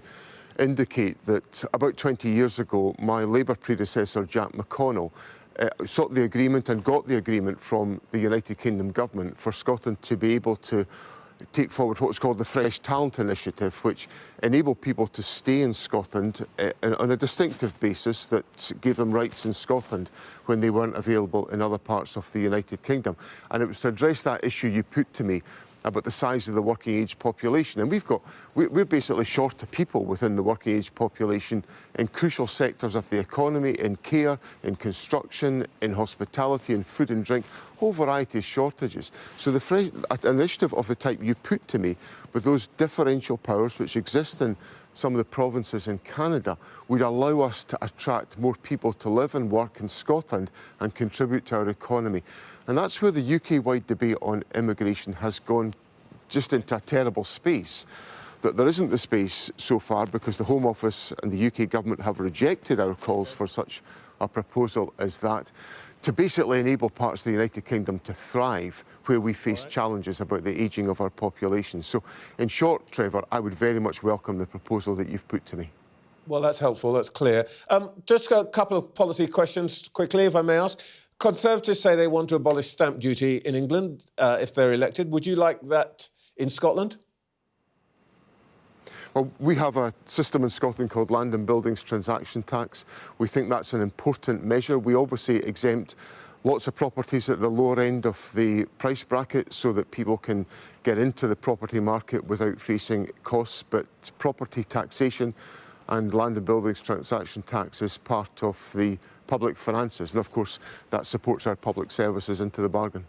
indicate that about 20 years ago, my Labour predecessor, Jack McConnell, sought the agreement and got the agreement from the United Kingdom Government for Scotland to be able to take forward what's called the Fresh Talent Initiative, which enabled people to stay in Scotland on a distinctive basis that gave them rights in Scotland when they weren't available in other parts of the United Kingdom. And it was to address that issue you put to me about the size of the working age population. And we're basically short of people within the working age population in crucial sectors of the economy, in care, in construction, in hospitality, in food and drink, whole variety of shortages. So the initiative of the type you put to me, with those differential powers which exist in some of the provinces in Canada, would allow us to attract more people to live and work in Scotland and contribute to our economy. And that's where the UK-wide debate on immigration has gone just into a terrible space. That there isn't the space so far because the Home Office and the UK government have rejected our calls for such a proposal as that, to basically enable parts of the United Kingdom to thrive where we face challenges about the ageing of our population. So, in short, Trevor, I would very much welcome the proposal that you've put to me. Well, that's helpful, that's clear. Just a couple of policy questions quickly, if I may ask. Conservatives say they want to abolish stamp duty in England if they're elected. Would you like that in Scotland? Well, we have a system in Scotland called Land and Buildings Transaction Tax. We think that's an important measure. We obviously exempt lots of properties at the lower end of the price bracket so that people can get into the property market without facing costs. But property taxation and Land and Buildings Transaction Tax is part of the public finances. And of course, that supports our public services into the bargain.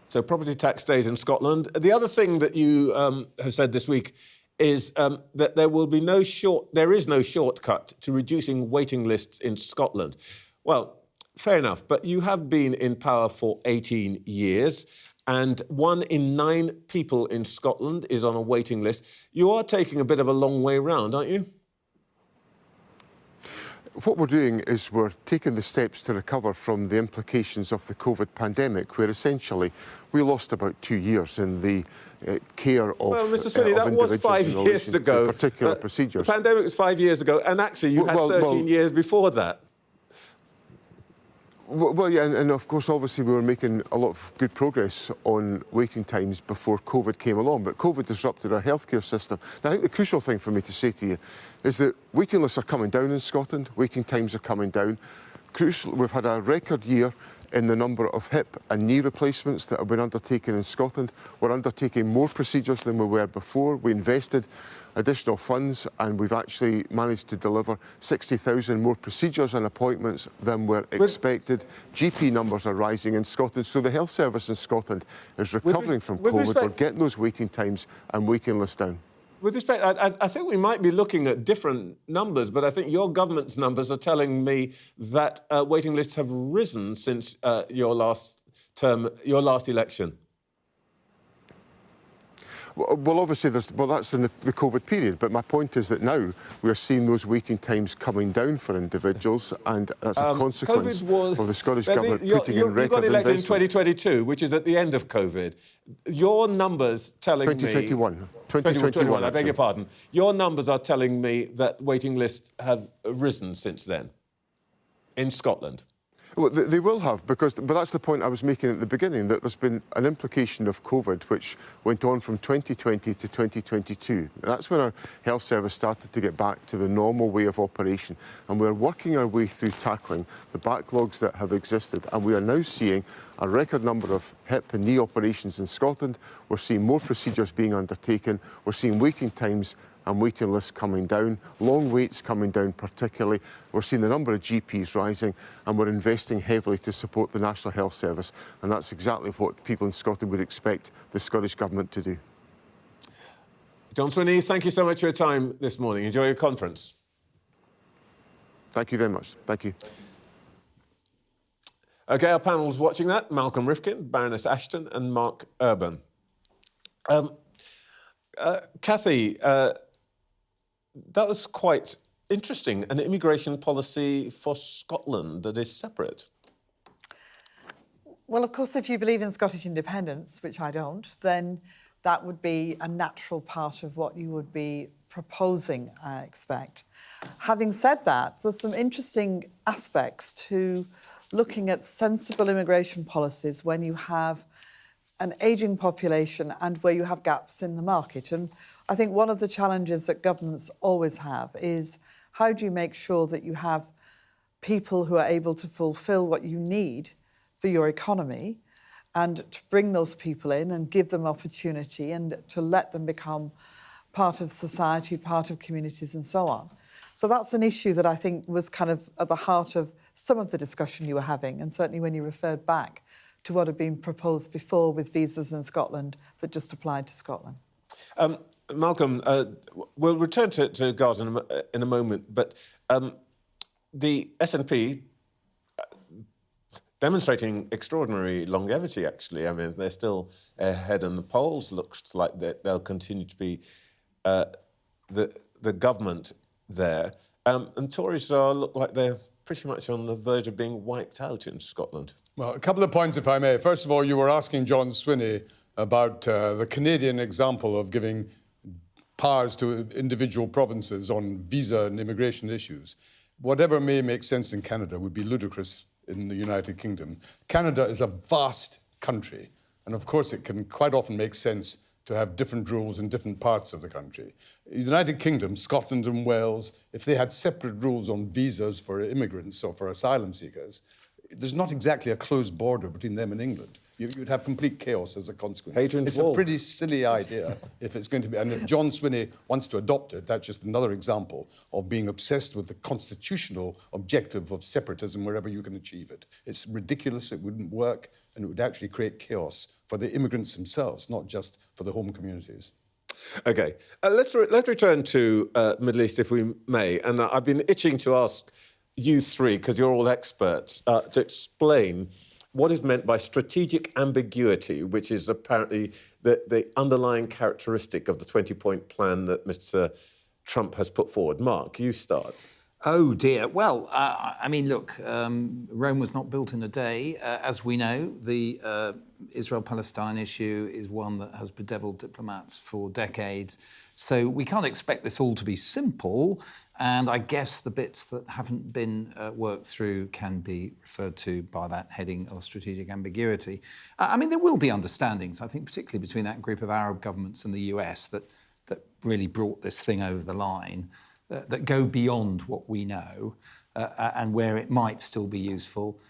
So property tax stays in Scotland. The other thing that you have said this week is that there is no shortcut to reducing waiting lists in Scotland. Well, fair enough, but you have been in power for 18 years and 1 in 9 people in Scotland is on a waiting list. You are taking a bit of a long way round, aren't you? What we're doing is we're taking the steps to recover from the implications of the COVID pandemic, where essentially we lost about 2 years in the care of Well, Mr. Spinney, that was 5 years ago. Particular procedures. The pandemic was 5 years ago, and actually you had 13 years before that. Well, yeah, and of course, obviously, we were making a lot of good progress on waiting times before COVID came along, but COVID disrupted our healthcare system. Now, I think the crucial thing for me to say to you is that waiting lists are coming down in Scotland, waiting times are coming down. Crucial, we've had a record year in the number of hip and knee replacements that have been undertaken in Scotland. We're undertaking more procedures than we were before. We invested additional funds and we've actually managed to deliver 60,000 more procedures and appointments than were expected. GP numbers are rising in Scotland, so the health service in Scotland is recovering from COVID. We're getting those waiting times and waiting lists down. With respect, I think we might be looking at different numbers, but I think your government's numbers are telling me that waiting lists have risen since your last election. Well, obviously, that's in the COVID period, but my point is that now we're seeing those waiting times coming down for individuals, and that's a consequence of the Scottish Government putting in record You got elected in investment. 2022, which is at the end of COVID. Your numbers telling 2021. me... 2021, I beg your pardon. Your numbers are telling me that waiting lists have risen since then in Scotland. Well, they will have, but that's the point I was making at the beginning, that there's been an implication of COVID which went on from 2020 to 2022. That's when our health service started to get back to the normal way of operation, and we're working our way through tackling the backlogs that have existed, and we are now seeing a record number of hip and knee operations in Scotland. We're seeing more procedures being undertaken. We're seeing waiting times and waiting lists coming down, long waits coming down particularly. We're seeing the number of GPs rising, and we're investing heavily to support the National Health Service, and that's exactly what people in Scotland would expect the Scottish Government to do. John Swinney, thank you so much for your time this morning. Enjoy your conference. Thank you very much. Thank you. OK, our panel's watching that. Malcolm Rifkin, Baroness Ashton and Mark Urban. Cathy, that was quite interesting, an immigration policy for Scotland that is separate. Well, of course, if you believe in Scottish independence, which I don't, then that would be a natural part of what you would be proposing, I expect. Having said that, there's some interesting aspects to looking at sensible immigration policies when you have an ageing population and where you have gaps in the market. And I think one of the challenges that governments always have is how do you make sure that you have people who are able to fulfil what you need for your economy, and to bring those people in and give them opportunity and to let them become part of society, part of communities and so on. So that's an issue that I think was kind of at the heart of some of the discussion you were having, and certainly when you referred back to what had been proposed before with visas in Scotland that just applied to Scotland. Malcolm, we'll return to Gaza in a moment, but the SNP demonstrating extraordinary longevity, actually. I mean, they're still ahead in the polls. Looks like they'll continue to be the government there. And Tories look like they're pretty much on the verge of being wiped out in Scotland. Well, a couple of points, if I may. First of all, you were asking John Swinney about the Canadian example of giving powers to individual provinces on visa and immigration issues. Whatever may make sense in Canada would be ludicrous in the United Kingdom. Canada is a vast country, and of course it can quite often make sense to have different rules in different parts of the country. The United Kingdom, Scotland and Wales, if they had separate rules on visas for immigrants or for asylum seekers, there's not exactly a closed border between them and England. You'd have complete chaos as a consequence. Hadrian's It's Wall. a pretty silly idea if it's going to be. And if John Swinney wants to adopt it, that's just another example of being obsessed with the constitutional objective of separatism wherever you can achieve it. It's ridiculous, it wouldn't work, and it would actually create chaos for the immigrants themselves, not just for the home communities. OK, let's return to Middle East, if we may. And I've been itching to ask you three, because you're all experts, to explain what is meant by strategic ambiguity, which is apparently the underlying characteristic of the 20-point plan that Mr. Trump has put forward. Mark, you start. Oh, dear. Well, I mean, look, Rome was not built in a day. As we know, the Israel-Palestine issue is one that has bedeviled diplomats for decades. So we can't expect this all to be simple. And I guess the bits that haven't been worked through can be referred to by that heading of strategic ambiguity. I mean, there will be understandings, I think, particularly between that group of Arab governments and the US that really brought this thing over the line, that go beyond what we know, and where it might still be useful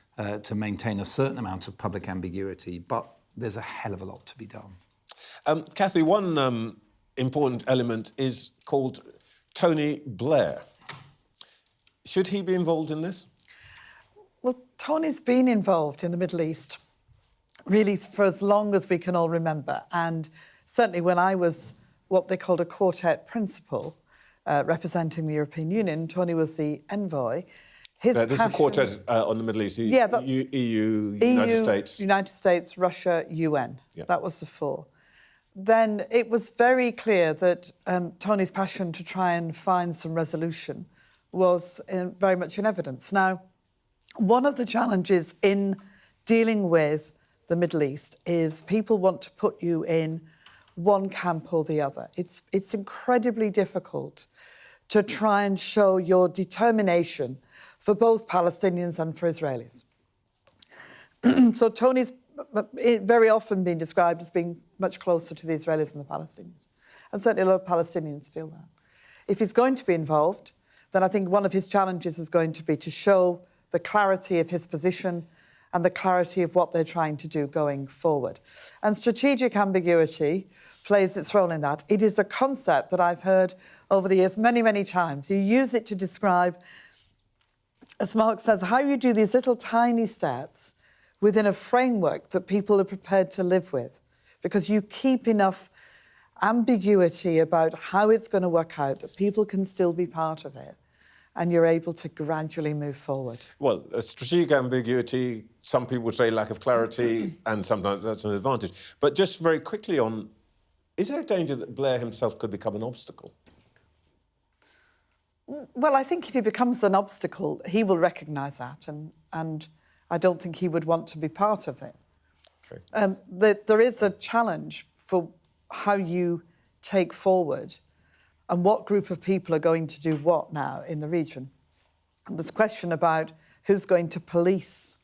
to maintain a certain amount of public ambiguity. But there's a hell of a lot to be done. Cathy, one important element is called Tony Blair. Should he be involved in this? Well, Tony's been involved in the Middle East really for as long as we can all remember. And certainly when I was what they called a quartet principal, representing the European Union, Tony was the envoy. This is the quartet on the Middle East. EU, United States. United States, Russia, UN. Yeah. That was the four. then it was very clear that Tony's passion to try and find some resolution was very much in evidence. Now, one of the challenges in dealing with the Middle East is people want to put you in one camp or the other. It's incredibly difficult to try and show your determination for both Palestinians and for Israelis. So Tony's very often been described as being much closer to the Israelis than the Palestinians. And certainly a lot of Palestinians feel that. If he's going to be involved, then I think one of his challenges is going to be to show the clarity of his position and the clarity of what they're trying to do going forward. And strategic ambiguity plays its role in that. It is a concept that I've heard over the years many, many times. You use it to describe, as Mark says, how you do these little tiny steps within a framework that people are prepared to live with, because you keep enough ambiguity about how it's going to work out that people can still be part of it, and you're able to gradually move forward. Well, a strategic ambiguity, some people would say lack of clarity, and sometimes that's an advantage. But just very quickly on, is there a danger that Blair himself could become an obstacle? Well, I think if he becomes an obstacle, he will recognise that, and I don't think he would want to be part of it. Okay. There is a challenge for how you take forward and what group of people are going to do what now in the region. And there's a question about who's going to police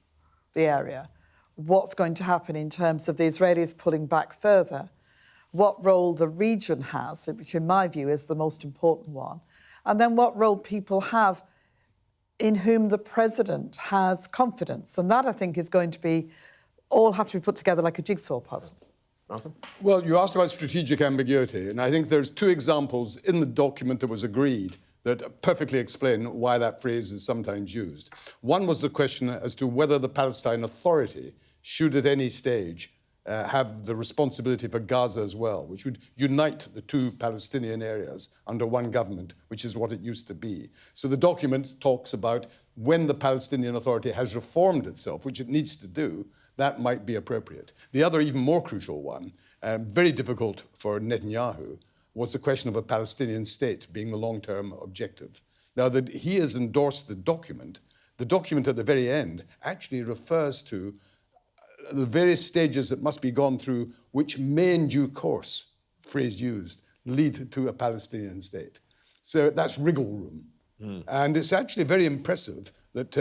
the area, what's going to happen in terms of the Israelis pulling back further, what role the region has, which in my view is the most important one, and then what role people have in whom the president has confidence. And that, I think, is going to be all have to be put together like a jigsaw puzzle. Malcolm? Well, you asked about strategic ambiguity, and I think there's two examples in the document that was agreed that perfectly explain why that phrase is sometimes used. One was the question as to whether the Palestine Authority should at any stage have the responsibility for Gaza as well, which would unite the two Palestinian areas under one government, which is what it used to be. So the document talks about when the Palestinian Authority has reformed itself, which it needs to do, that might be appropriate. The other, even more crucial one, very difficult for Netanyahu, was the question of a Palestinian state being the long-term objective. Now that he has endorsed the document at the very end actually refers to the various stages that must be gone through, which may in due course, phrase used, lead to a Palestinian state. So that's wriggle room. And it's actually very impressive that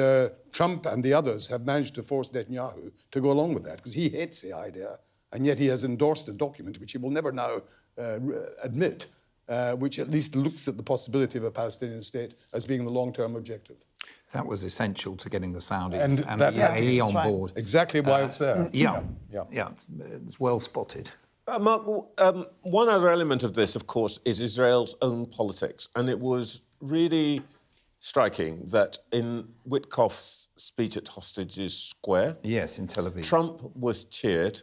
Trump and the others have managed to force Netanyahu to go along with that, because he hates the idea, and yet he has endorsed a document which he will never now admit, which at least looks at the possibility of a Palestinian state as being the long-term objective. That was essential to getting the Saudis and that the UAE on board. Exactly why it's there. Yeah, it's well spotted. Mark, one other element of this, of course, is Israel's own politics. And it was really striking that in Witkoff's speech at Hostages Square... Yes, in Tel Aviv. Trump was cheered,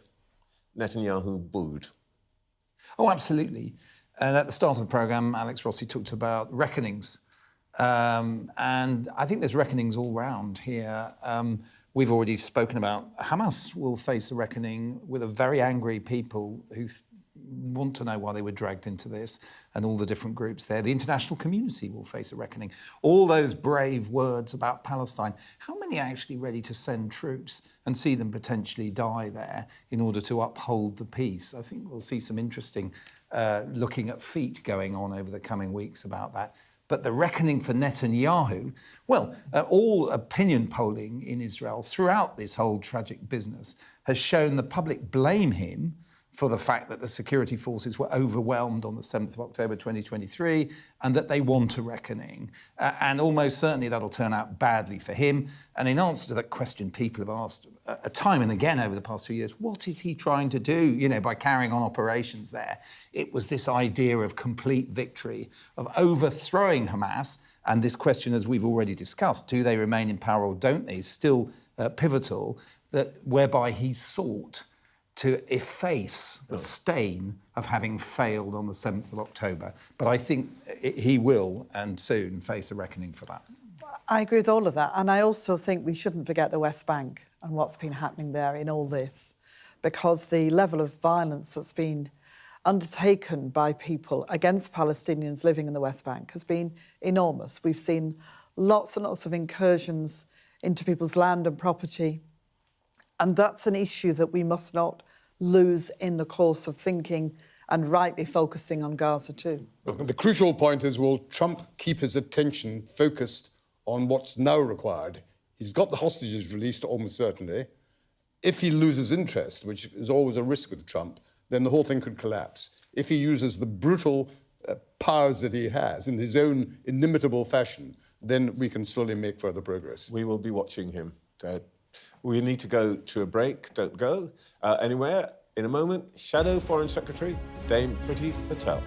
Netanyahu booed. Oh, absolutely. And at the start of the programme, Alex Rossi talked about reckonings. And I think there's reckonings all round here. We've already spoken about Hamas will face a reckoning with a very angry people who want to know why they were dragged into this, and all the different groups there. The international community will face a reckoning. All those brave words about Palestine, how many are actually ready to send troops and see them potentially die there in order to uphold the peace? I think we'll see some interesting looking at feet going on over the coming weeks about that. But the reckoning for Netanyahu, well, all opinion polling in Israel throughout this whole tragic business has shown the public blame him for the fact that the security forces were overwhelmed on the 7th of October 2023 and that they want a reckoning. And almost certainly that'll turn out badly for him. And in answer to that question, people have asked time and again over the past 2 years, what is he trying to do, by carrying on operations there? It was this idea of complete victory, of overthrowing Hamas. And this question, as we've already discussed, do they remain in power or don't they, is still pivotal, whereby he sought to efface the stain of having failed on the 7th of October. But I think he will, and soon, face a reckoning for that. I agree with all of that. And I also think we shouldn't forget the West Bank and what's been happening there in all this, because the level of violence that's been undertaken by people against Palestinians living in the West Bank has been enormous. We've seen lots and lots of incursions into people's land and property, and that's an issue that we must not lose in the course of thinking and rightly focusing on Gaza too. The crucial point is, will Trump keep his attention focused on what's now required? He's got the hostages released almost certainly. If he loses interest, which is always a risk with Trump, then the whole thing could collapse. If he uses the brutal powers that he has in his own inimitable fashion, then we can slowly make further progress. We will be watching him. We need to go to a break. Don't go anywhere. In a moment, Shadow Foreign Secretary Dame Priti Patel.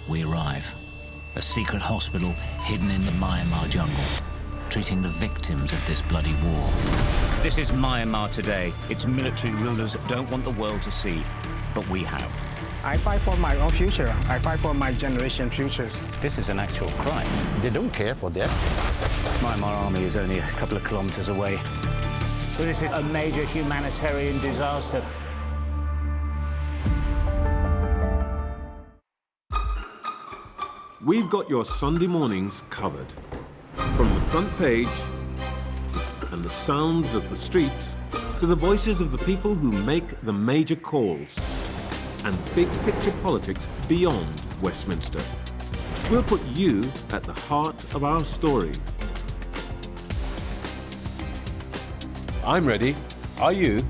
We arrive. A secret hospital hidden in the Myanmar jungle, treating the victims of this bloody war. This is Myanmar today. Its military rulers don't want the world to see, but we have. I fight for my own future. I fight for my generation's future. This is an actual crime. They don't care for that. Myanmar army is only a couple of kilometers away. So this is a major humanitarian disaster. We've got your Sunday mornings covered. From the front page and the sounds of the streets to the voices of the people who make the major calls and big picture politics beyond Westminster. We'll put you at the heart of our story. I'm ready. Are you?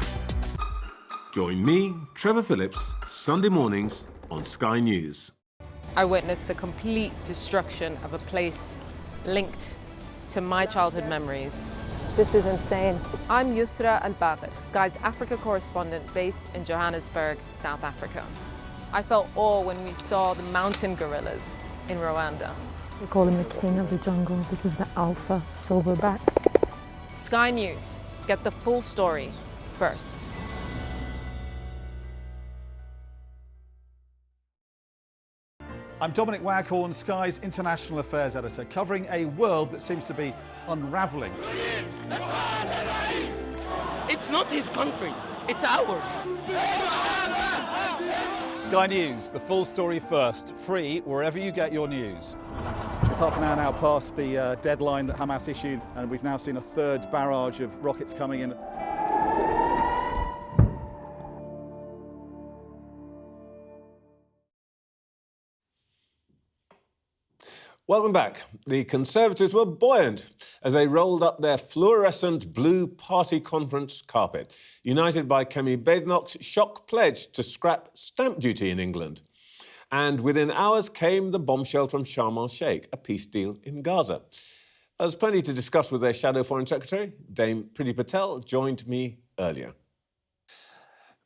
Join me, Trevor Phillips, Sunday mornings on Sky News. I witnessed the complete destruction of a place linked to my childhood memories. This is insane. I'm Yusra Al-Bagher, Sky's Africa correspondent based in Johannesburg, South Africa. I felt awe when we saw the mountain gorillas in Rwanda. We call him the king of the jungle. This is the alpha silverback. Sky News, get the full story first. I'm Dominic Waghorn, Sky's International Affairs Editor, covering a world that seems to be unravelling. It's not his country, it's ours. Sky News, the full story first, free wherever you get your news. It's half an hour now past the deadline that Hamas issued, and we've now seen a third barrage of rockets coming in. Welcome back. The Conservatives were buoyant as they rolled up their fluorescent blue party conference carpet, united by Kemi Badenoch's shock pledge to scrap stamp duty in England. And within hours came the bombshell from Sharm el-Sheikh, a peace deal in Gaza. There's plenty to discuss with their shadow Foreign Secretary. Dame Priti Patel joined me earlier.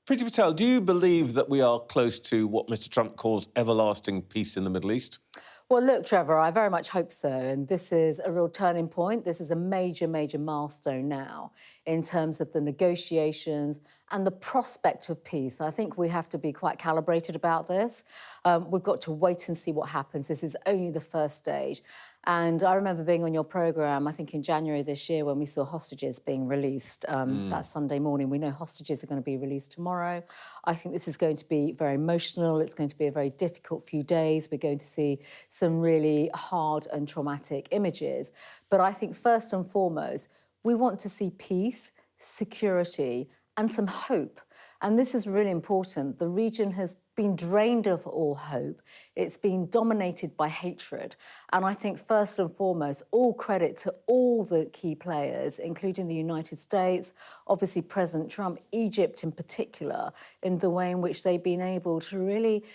Priti Patel, do you believe that we are close to what Mr. Trump calls everlasting peace in the Middle East? Well, look, Trevor, I very much hope so. And this is a real turning point. This is a major, major milestone now in terms of the negotiations and the prospect of peace. I think we have to be quite calibrated about this. We've got to wait and see what happens. This is only the first stage. And I remember being on your programme, I think in January this year, when we saw hostages being released that Sunday morning. We know hostages are going to be released tomorrow. I think this is going to be very emotional. It's going to be a very difficult few days. We're going to see some really hard and traumatic images. But I think first and foremost, we want to see peace, security, and some hope. And this is really important. The region has been drained of all hope. It's been dominated by hatred. And I think first and foremost, all credit to all the key players, including the United States, obviously President Trump, Egypt in particular, in the way in which they've been able to really,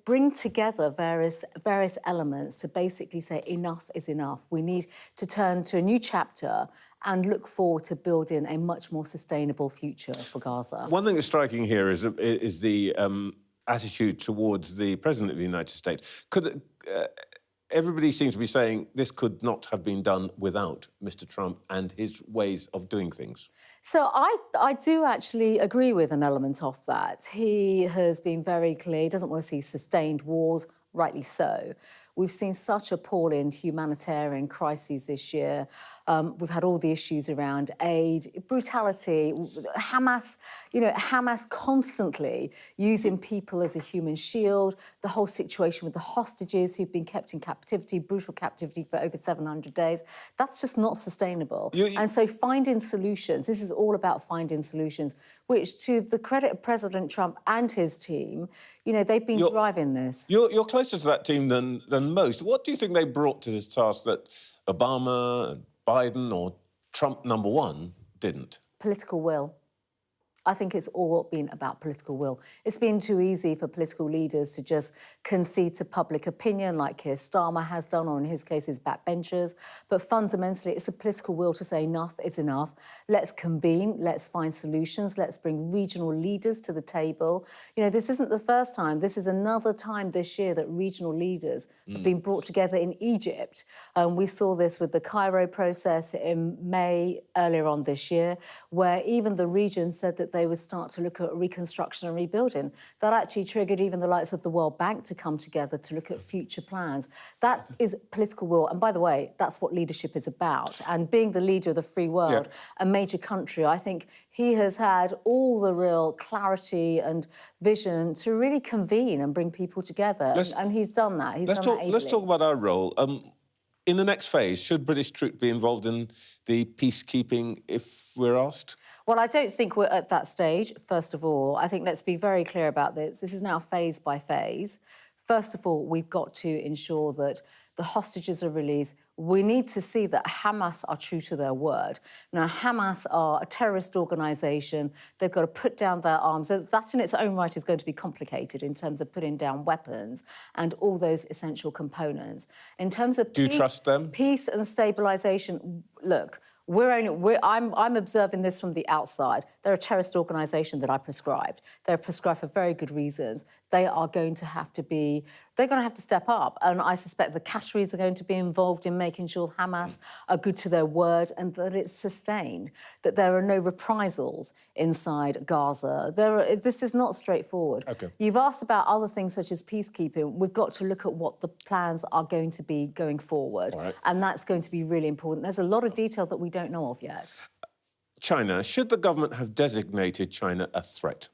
bring together various elements to basically say enough is enough. We need to turn to a new chapter and look forward to building a much more sustainable future for Gaza. One thing that's striking here is the attitude towards the President of the United States. Everybody seems to be saying this could not have been done without Mr. Trump and his ways of doing things. So I do actually agree with an element of that. He has been very clear. He doesn't want to see sustained wars, rightly so. We've seen such appalling humanitarian crises this year. We've had all the issues around aid, brutality, Hamas constantly using people as a human shield, the whole situation with the hostages who've been kept in captivity, brutal captivity for over 700 days. That's just not sustainable. And so finding solutions, this is all about finding solutions, which to the credit of President Trump and his team, they've been driving this. You're closer to that team than most. What do you think they brought to this task that Obama and Biden or Trump #1 didn't? Political will. I think it's all been about political will. It's been too easy for political leaders to just concede to public opinion like Keir Starmer has done, or in his case, his backbenchers. But fundamentally, it's a political will to say enough is enough. Let's convene, let's find solutions, let's bring regional leaders to the table. This isn't the first time. This is another time this year that regional leaders have been brought together in Egypt. We saw this with the Cairo process in May earlier on this year, where even the region said that they would start to look at reconstruction and rebuilding. That actually triggered even the likes of the World Bank to come together to look at future plans. That is political will. And by the way, that's what leadership is about. And being the leader of the free world, a major country, I think he has had all the real clarity and vision to really convene and bring people together. And he's done that. He's done that ably. Let's talk about our role. In the next phase, should British troops be involved in the peacekeeping if we're asked? Well, I don't think we're at that stage, first of all. I think let's be very clear about this. This is now phase by phase. First of all, we've got to ensure that the hostages are released. We need to see that Hamas are true to their word. Now, Hamas are a terrorist organisation. They've got to put down their arms. That in its own right is going to be complicated in terms of putting down weapons and all those essential components. In terms of Do you trust them? Peace and stabilisation, look, I'm observing this from the outside. They're a terrorist organisation that I prescribed. They're prescribed for very good reasons. They are going to have to step up. And I suspect the Qataris are going to be involved in making sure Hamas are good to their word and that it's sustained, that there are no reprisals inside Gaza. This is not straightforward. Okay. You've asked about other things such as peacekeeping. We've got to look at what the plans are going to be going forward. Right. And that's going to be really important. There's a lot of detail that we don't know of yet. China. Should the government have designated China a threat?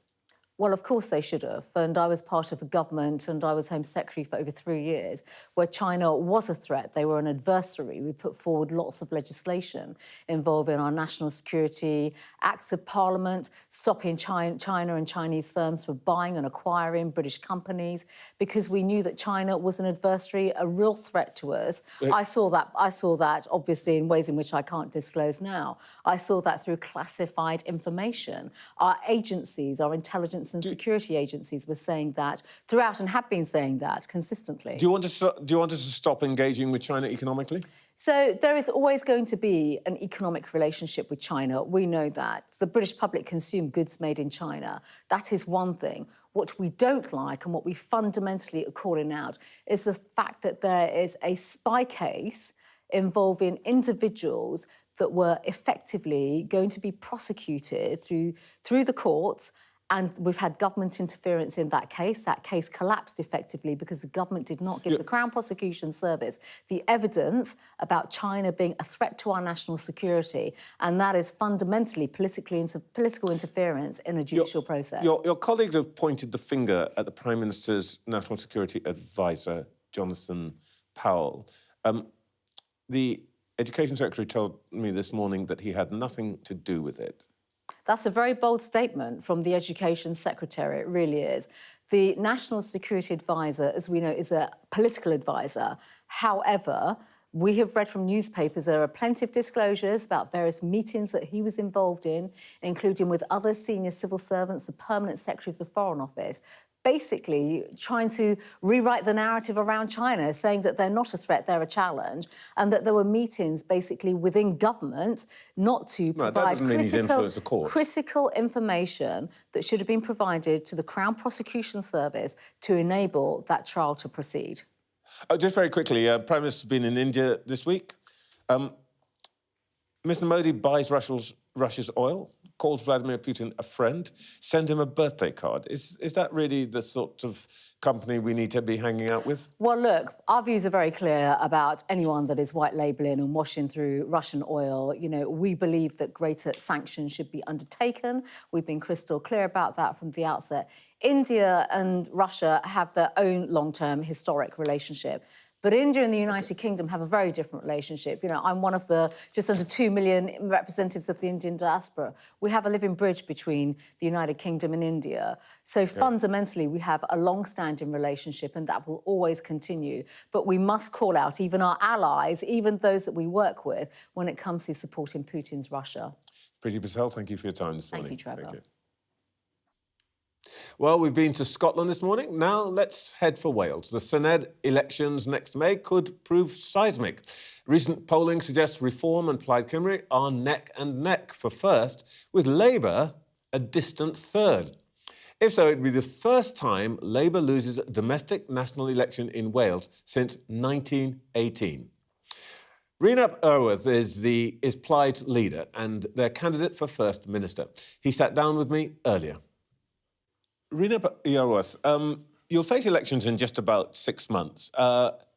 Well, of course they should have. And I was part of a government and I was Home Secretary for over 3 years where China was a threat. They were an adversary. We put forward lots of legislation involving our national security, acts of parliament, stopping China and Chinese firms from buying and acquiring British companies because we knew that China was an adversary, a real threat to us. I saw that obviously in ways in which I can't disclose now. I saw that through classified information. Our agencies, our intelligence and security agencies were saying that throughout and have been saying that consistently. Do you want us to stop engaging with China economically? So there is always going to be an economic relationship with China. We know that. The British public consume goods made in China. That is one thing. What we don't like and what we fundamentally are calling out is the fact that there is a spy case involving individuals that were effectively going to be prosecuted through the courts. And we've had government interference in that case. That case collapsed effectively because the government did not give the Crown Prosecution Service the evidence about China being a threat to our national security. And that is fundamentally political interference in a judicial process. Your colleagues have pointed the finger at the Prime Minister's National Security Advisor, Jonathan Powell. The Education Secretary told me this morning that he had nothing to do with it. That's a very bold statement from the Education Secretary, it really is. The National Security Advisor, as we know, is a political advisor. However, we have read from newspapers there are plenty of disclosures about various meetings that he was involved in, including with other senior civil servants, the Permanent Secretary of the Foreign Office, basically trying to rewrite the narrative around China, saying that they're not a threat, they're a challenge, and that there were meetings basically within government not to provide critical information that should have been provided to the Crown Prosecution Service to enable that trial to proceed. Just very quickly, Prime Minister's been in India this week. Mr. Modi buys Russia's oil, calls Vladimir Putin a friend, send him a birthday card. Is that really the sort of company we need to be hanging out with? Well, look, our views are very clear about anyone that is white labelling and washing through Russian oil. You know, we believe that greater sanctions should be undertaken. We've been crystal clear about that from the outset. India and Russia have their own long-term historic relationship. But India and the United Kingdom have a very different relationship. You know, I'm one of the just under 2 million representatives of the Indian diaspora. We have a living bridge between the United Kingdom and India. So fundamentally, we have a long-standing relationship and that will always continue. But we must call out even our allies, even those that we work with, when it comes to supporting Putin's Russia. Priti Patel, thank you for your time this morning. Thank you, Trevor. Thank you. Well, we've been to Scotland this morning. Now let's head for Wales. The Senedd elections next May could prove seismic. Recent polling suggests Reform and Plaid Cymru are neck and neck for first, with Labour a distant third. If so, it'd be the first time Labour loses a domestic national election in Wales since 1918. Rhys Iorwerth is Plaid's leader and their candidate for First Minister. He sat down with me earlier. Rhys Iorwerth, you'll face elections in just about 6 months.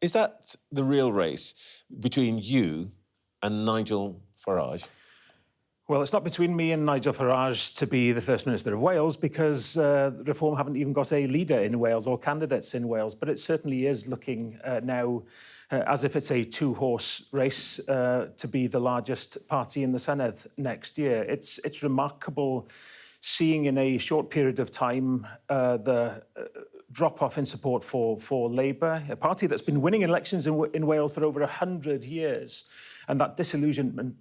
Is that the real race between you and Nigel Farage? Well, it's not between me and Nigel Farage to be the First Minister of Wales because Reform haven't even got a leader in Wales or candidates in Wales, but it certainly is looking now as if it's a two-horse race to be the largest party in the Senedd next year. It's remarkable seeing in a short period of time the drop-off in support for Labour, a party that's been winning elections in Wales for over 100 years, and that disillusionment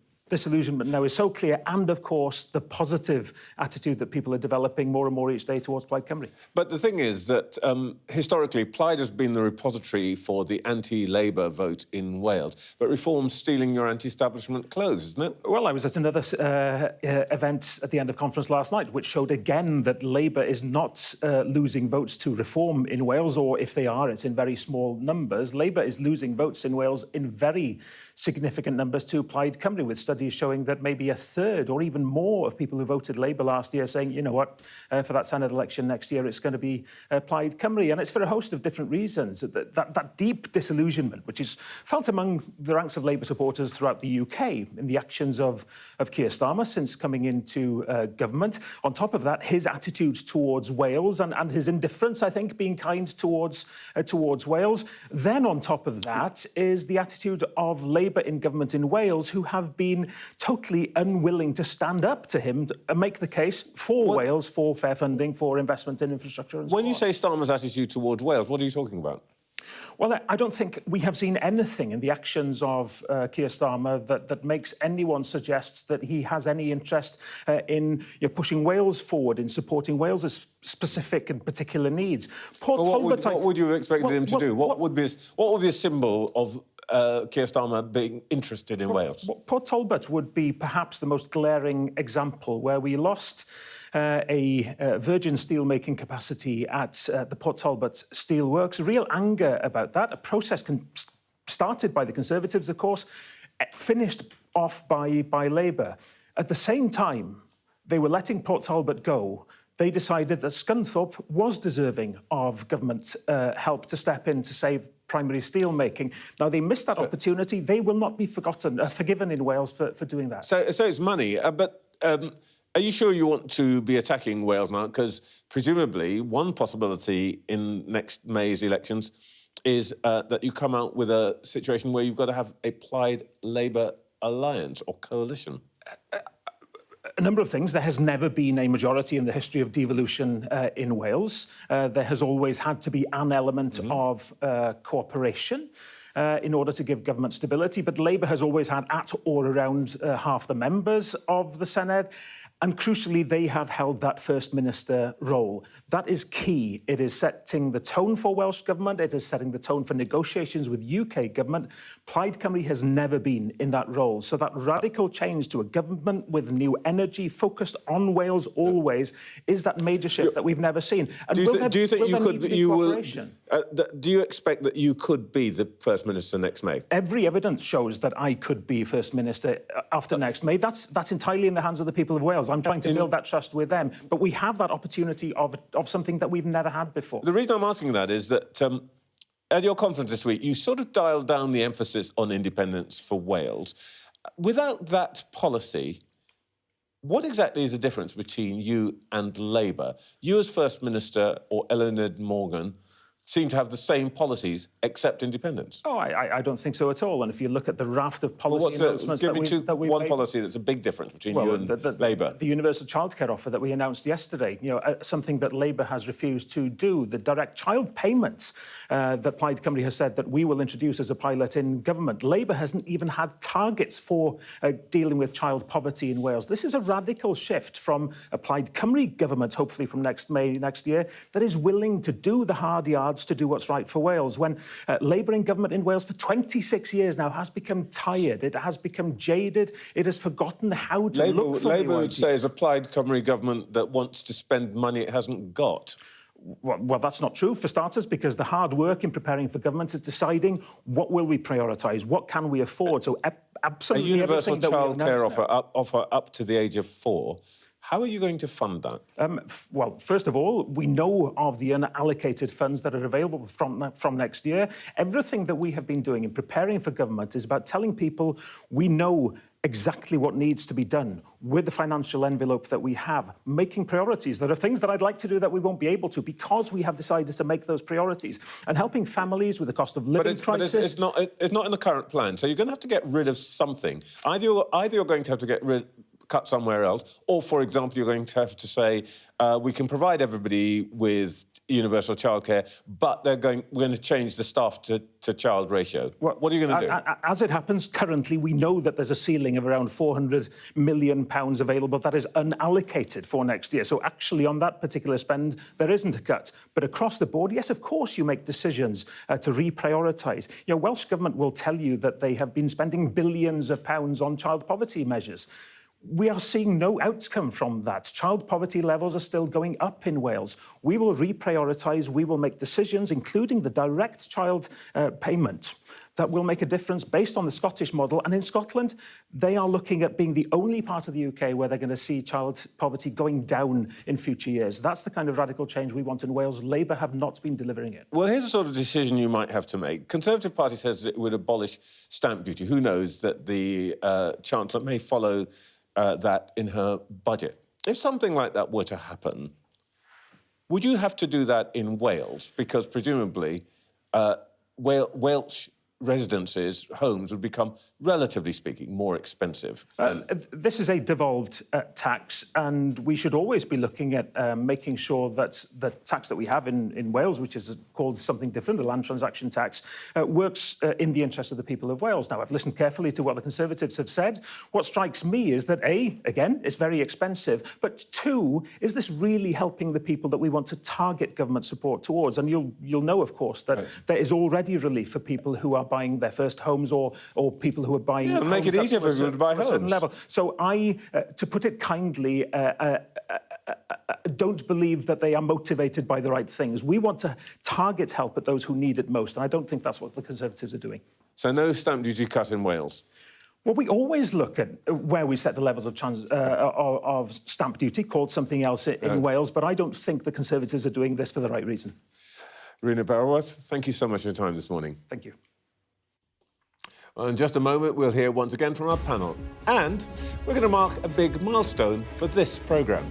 now is so clear, and of course the positive attitude that people are developing more and more each day towards Plaid Cymru. But the thing is that historically Plaid has been the repository for the anti-Labour vote in Wales, but Reform's stealing your anti-establishment clothes, isn't it? Well, I was at another event at the end of conference last night, which showed again that Labour is not losing votes to Reform in Wales, or if they are, it's in very small numbers. Labour is losing votes in Wales in very significant numbers to Plaid Cymru, with studies studies showing that maybe a third or even more of people who voted Labour last year saying, you know what, for that Senate election next year, it's going to be Plaid Cymru. And it's for a host of different reasons. That deep disillusionment, which is felt among the ranks of Labour supporters throughout the UK in the actions of Keir Starmer since coming into government. On top of that, his attitude towards Wales and his indifference, I think, being kind towards Wales. Then on top of that is the attitude of Labour in government in Wales, who have been totally unwilling to stand up to him and make the case for Wales, for fair funding, for investment in infrastructure and so on. When you say Starmer's attitude towards Wales, what are you talking about? Well, I don't think we have seen anything in the actions of Keir Starmer that makes anyone suggests that he has any interest in pushing Wales forward, in supporting Wales's specific and particular needs. What would you have expected him to do? What would be a symbol of Keir Starmer being interested in Wales? Port Talbot would be perhaps the most glaring example, where we lost a virgin steel-making capacity at the Port Talbot Steelworks. Real anger about that. A process started by the Conservatives, of course, finished off by Labour. At the same time, they were letting Port Talbot go. They decided that Scunthorpe was deserving of government help to step in to save primary steel making. Now, they missed that opportunity. They will not be forgiven in Wales for doing that. So it's money, but are you sure you want to be attacking Wales now? Because presumably one possibility in next May's elections is that you come out with a situation where you've got to have a Plaid Labour alliance or coalition. A number of things. There has never been a majority in the history of devolution in Wales. There has always had to be an element of cooperation in order to give government stability. But Labour has always had at or around half the members of the Senedd. And crucially, they have held that First Minister role. That is key. It is setting the tone for Welsh Government. It is setting the tone for negotiations with UK Government. Plaid Cymru has never been in that role. So that radical change to a government with new energy, focused on Wales always, is that major shift that we've never seen. And do you think you could? Do you expect that you could be the First Minister next May? Every evidence shows that I could be First Minister after next May. That's entirely in the hands of the people of Wales. I'm trying to build that trust with them. But we have that opportunity of something that we've never had before. The reason I'm asking that is that at your conference this week, you sort of dialed down the emphasis on independence for Wales. Without that policy, what exactly is the difference between you and Labour? You as First Minister, or Eleanor Morgan, seem to have the same policies except independence. Oh, I don't think so at all. And if you look at the raft of policy announcements that we've one made, policy that's a big difference between you and Labour. The universal childcare offer that we announced yesterday, something that Labour has refused to do. The direct child payments that Plaid Cymru has said that we will introduce as a pilot in government. Labour hasn't even had targets for dealing with child poverty in Wales. This is a radical shift from a Plaid Cymru government, hopefully from next May next year, that is willing to do the hard yards to do what's right for Wales. When Labour in government in Wales for 26 years now has become tired, it has become jaded, it has forgotten how to look for Labour would say is a Plaid Cymru government that wants to spend money it hasn't got. Well, that's not true, for starters, because the hard work in preparing for government is deciding what will we prioritise, what can we afford. So absolutely a universal childcare offer up to the age of 4. How are you going to fund that? Well, first of all, we know of the unallocated funds that are available from next year. Everything that we have been doing in preparing for government is about telling people we know exactly what needs to be done with the financial envelope that we have, making priorities. There are things that I'd like to do that we won't be able to because we have decided to make those priorities, and helping families with the cost of living crisis. But it's not in the current plan, so you're going to have to get rid of something. Either you're going to have to cut somewhere else, or, for example, you're going to have to say, we can provide everybody with universal childcare, but we're going to change the staff to child ratio. What are you going to do? As it happens currently, we know that there's a ceiling of around £400 million available that is unallocated for next year. So actually, on that particular spend, there isn't a cut. But across the board, yes, of course, you make decisions to reprioritise. Welsh Government will tell you that they have been spending billions of pounds on child poverty measures. We are seeing no outcome from that. Child poverty levels are still going up in Wales. We will reprioritise, we will make decisions, including the direct child payment, that will make a difference based on the Scottish model. And in Scotland, they are looking at being the only part of the UK where they're going to see child poverty going down in future years. That's the kind of radical change we want in Wales. Labour have not been delivering it. Well, here's a sort of decision you might have to make. Conservative Party says it would abolish stamp duty. Who knows that the Chancellor may follow that in her budget. If something like that were to happen, would you have to do that in Wales? Because presumably Welsh residences, homes, would become, relatively speaking, more expensive. This is a devolved tax, and we should always be looking at making sure that the tax that we have in Wales, which is called something different, the land transaction tax, works in the interest of the people of Wales. Now, I've listened carefully to what the Conservatives have said. What strikes me is that, A, again, it's very expensive, but two, is this really helping the people that we want to target government support towards? And you'll know, of course, that there is already relief for people who are buying their first homes or people who are buying homes make it easier for people to buy homes. Level. So I, to put it kindly, don't believe that they are motivated by the right things. We want to target help at those who need it most, and I don't think that's what the Conservatives are doing. So no stamp duty cut in Wales? Well, we always look at where we set the levels of stamp duty, called something else in Wales, but I don't think the Conservatives are doing this for the right reason. Rena Barroworth, thank you so much for your time this morning. Thank you. Well, in just a moment, we'll hear once again from our panel. And we're going to mark a big milestone for this programme.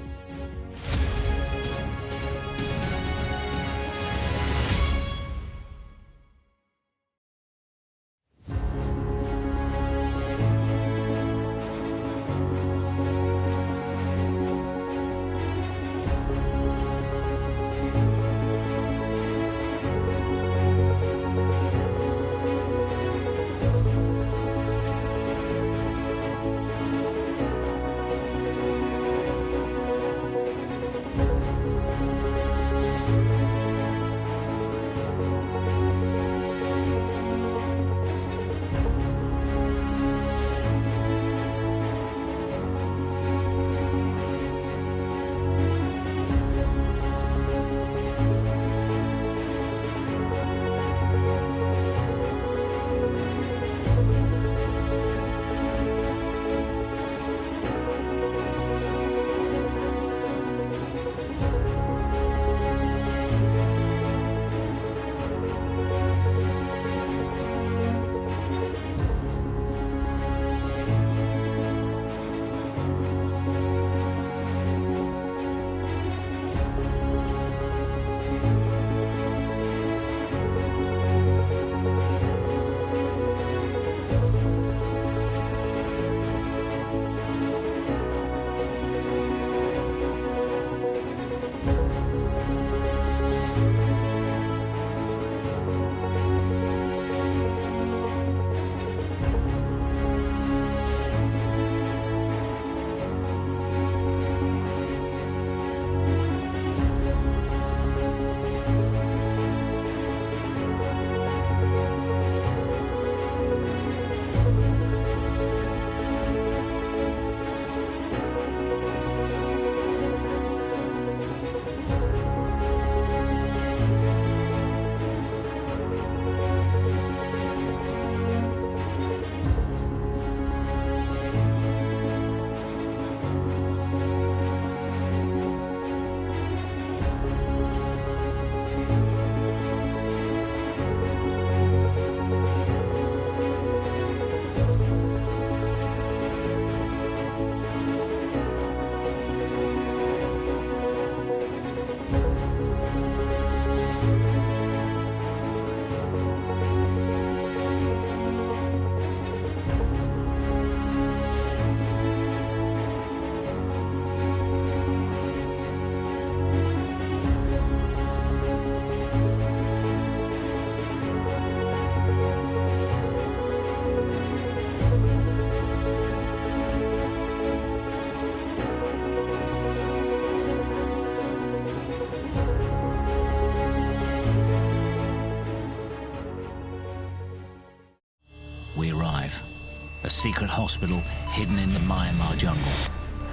secret hospital hidden in the Myanmar jungle,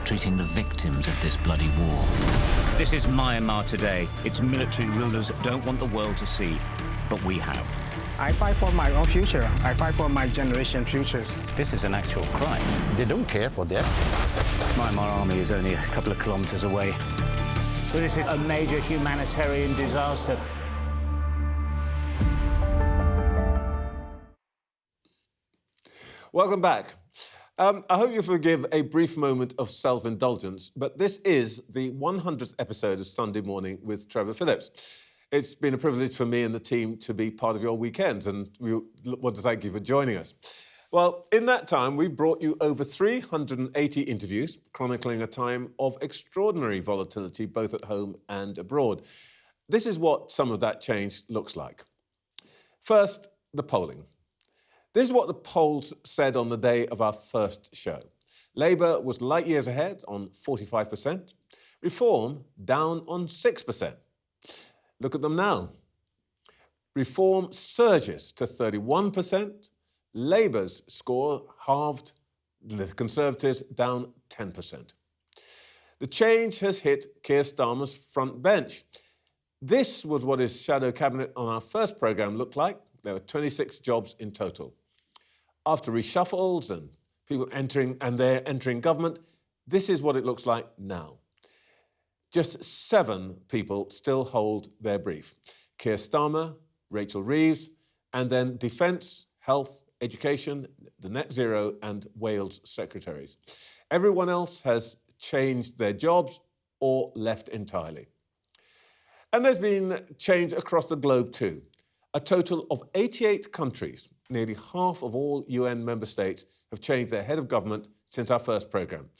treating the victims of this bloody war. This is Myanmar today. Its military rulers don't want the world to see, but we have. I fight for my own future. I fight for my generation's future. This is an actual crime. They don't care for that. Myanmar army is only a couple of kilometers away. So this is a major humanitarian disaster. Welcome back. I hope you forgive a brief moment of self-indulgence, but this is the 100th episode of Sunday Morning with Trevor Phillips. It's been a privilege for me and the team to be part of your weekends, and we want to thank you for joining us. Well, in that time, we've brought you over 380 interviews, chronicling a time of extraordinary volatility, both at home and abroad. This is what some of that change looks like. First, the polling. This is what the polls said on the day of our first show. Labour was light years ahead on 45%. Reform down on 6%. Look at them now. Reform surges to 31%. Labour's score halved. The Conservatives down 10%. The change has hit Keir Starmer's front bench. This was what his shadow cabinet on our first programme looked like. There were 26 jobs in total. After reshuffles and people entering government, this is what it looks like now. Just 7 people still hold their brief. Keir Starmer, Rachel Reeves, and then Defence, Health, Education, the Net Zero and Wales secretaries. Everyone else has changed their jobs or left entirely. And there's been change across the globe too. A total of 88 countries, nearly half of all UN member states, have changed their head of government since our first programme.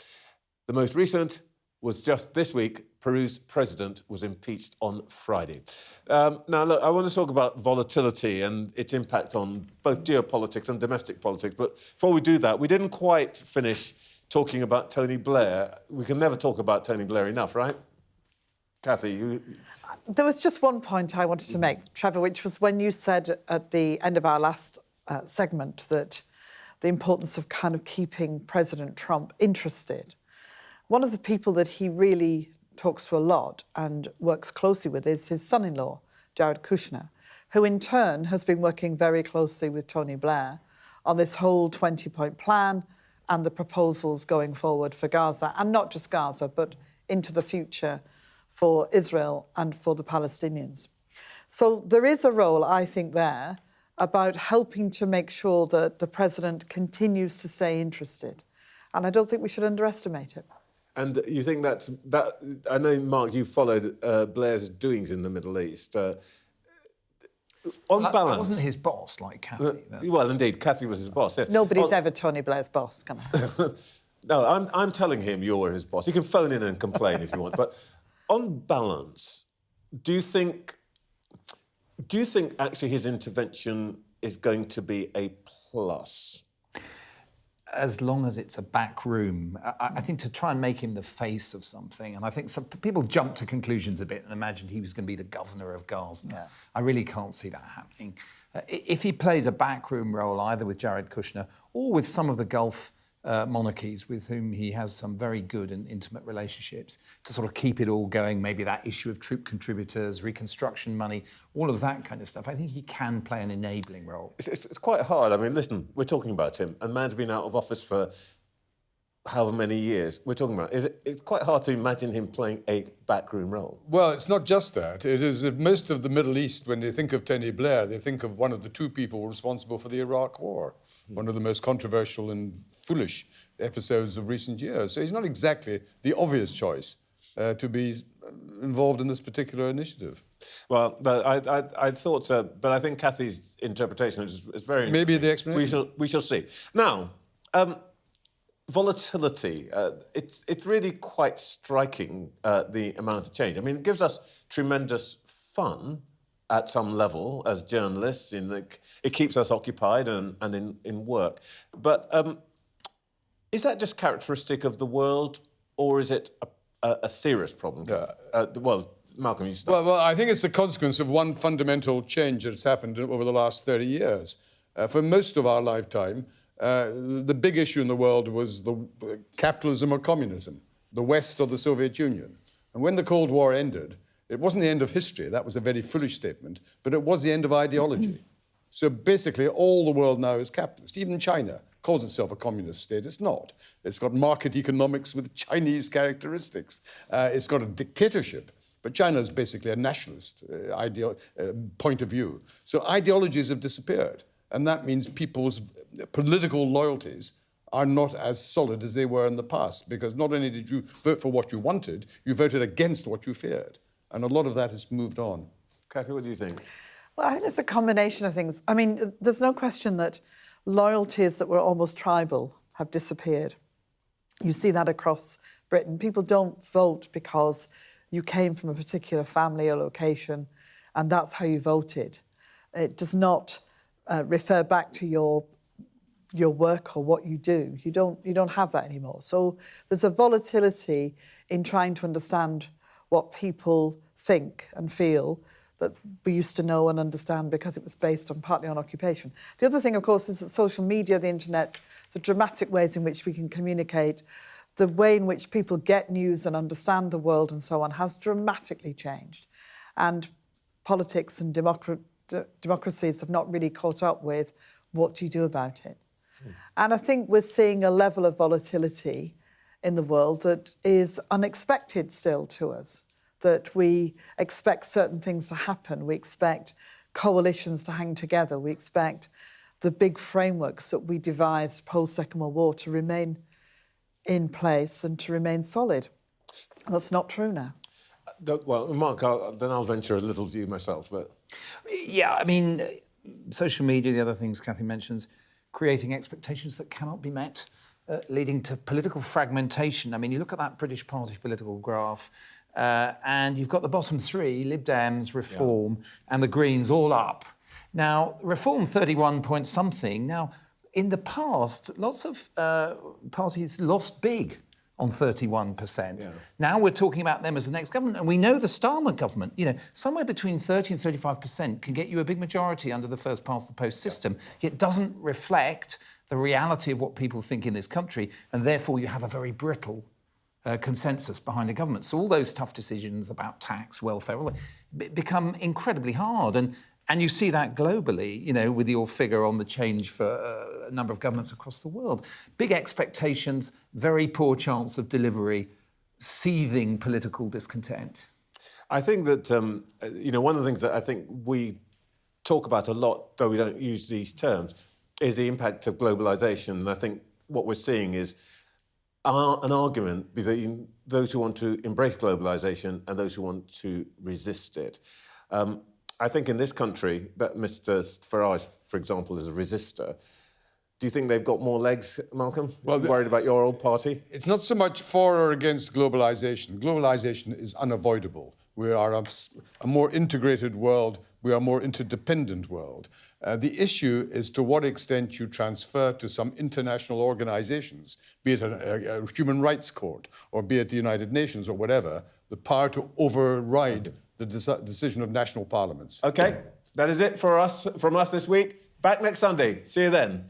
The most recent was just this week. Peru's president was impeached on Friday. Now, look, I want to talk about volatility and its impact on both geopolitics and domestic politics. But before we do that, we didn't quite finish talking about Tony Blair. We can never talk about Tony Blair enough, right? Cathy, you... There was just one point I wanted to make, Trevor, which was when you said at the end of our last segment that the importance of kind of keeping President Trump interested. One of the people that he really talks to a lot and works closely with is his son-in-law, Jared Kushner, who in turn has been working very closely with Tony Blair on this whole 20-point plan and the proposals going forward for Gaza, and not just Gaza, but into the future for Israel and for the Palestinians. So there is a role, I think, there about helping to make sure that the president continues to stay interested. And I don't think we should underestimate it. And you think that? I know, Mark, you followed Blair's doings in the Middle East. On balance... I wasn't his boss, like Cathy. Well, indeed, Cathy was his boss. Yeah. Nobody's ever Tony Blair's boss, can I? No, I'm telling him you're his boss. You can phone in and complain if you want. But on balance, do you think actually his intervention is going to be a plus? As long as it's a back room. I think to try and make him the face of something, and I think some people jumped to conclusions a bit and imagined he was going to be the governor of Gaza. Yeah. I really can't see that happening. If he plays a backroom role, either with Jared Kushner or with some of the Gulf monarchies with whom he has some very good and intimate relationships, to sort of keep it all going, maybe that issue of troop contributors, reconstruction money, all of that kind of stuff, I think he can play an enabling role. It's quite hard. I mean, listen, we're talking about him, and man's been out of office for however many years. We're talking about, it's quite hard to imagine him playing a backroom role. Well, it's not just that. It is most of the Middle East, when they think of Tony Blair, they think of one of the 2 people responsible for the Iraq War, one of the most controversial and foolish episodes of recent years. So he's not exactly the obvious choice to be involved in this particular initiative. Well, I thought so, but I think Cathy's interpretation is very... Maybe the explanation. We shall see. Now, volatility, it's really quite striking, the amount of change. I mean, it gives us tremendous fun at some level as journalists. It keeps us occupied and in work. But is that just characteristic of the world, or is it a serious problem? Well, Malcolm, you start. Well, I think it's a consequence of one fundamental change that's happened over the last 30 years. For most of our lifetime, The big issue in the world was the capitalism or communism, the West or the Soviet Union. And when the Cold War ended, it wasn't the end of history. That was a very foolish statement, but it was the end of ideology. So basically, all the world now is capitalist. Even China calls itself a communist state. It's not. It's got market economics with Chinese characteristics. It's got a dictatorship. But China is basically a nationalist point of view. So ideologies have disappeared. And that means people's political loyalties are not as solid as they were in the past, because not only did you vote for what you wanted, you voted against what you feared. And a lot of that has moved on. Cathy, what do you think? Well, I think it's a combination of things. I mean, there's no question that loyalties that were almost tribal have disappeared. You see that across Britain. People don't vote because you came from a particular family or location and that's how you voted. It does not refer back to your work or what you do. You don't have that anymore. So there's a volatility in trying to understand what people think and feel that we used to know and understand because it was based partly on occupation. The other thing, of course, is that social media, the internet, the dramatic ways in which we can communicate, the way in which people get news and understand the world and so on has dramatically changed. And politics and democracies have not really caught up with what do you do about it. And I think we're seeing a level of volatility in the world that is unexpected still to us, that we expect certain things to happen. We expect coalitions to hang together. We expect the big frameworks that we devised post-Second World War to remain in place and to remain solid. That's not true now. Well, Mark, then I'll venture a little view myself, but... Yeah, I mean, social media, the other things Cathy mentions, creating expectations that cannot be met, leading to political fragmentation. I mean, you look at that British Party political graph, and you've got the bottom three, Lib Dems, Reform, and the Greens all up. Now, Reform 31 point something. Now, in the past, lots of parties lost big on 31%. Yeah. Now we're talking about them as the next government, and we know the Starmer government, somewhere between 30 and 35% can get you a big majority under the first past the post system, yet doesn't reflect the reality of what people think in this country, and therefore you have a very brittle consensus behind a government. So all those tough decisions about tax, welfare, become incredibly hard. And you see that globally, with your figure on the change for a number of governments across the world. Big expectations, very poor chance of delivery, seething political discontent. I think that, one of the things that I think we talk about a lot, though we don't use these terms, is the impact of globalisation. And I think what we're seeing is an argument between those who want to embrace globalisation and those who want to resist it. I think in this country that Mr Farage, for example, is a resistor. Do you think they've got more legs, Malcolm? Well, worried about your old party? It's not so much for or against globalisation. Globalisation is unavoidable. We are a more integrated world. We are a more interdependent world. The issue is to what extent you transfer to some international organisations, be it a human rights court or be it the United Nations or whatever, the power to override the decision of national parliaments. OK, that is it from us this week. Back next Sunday. See you then.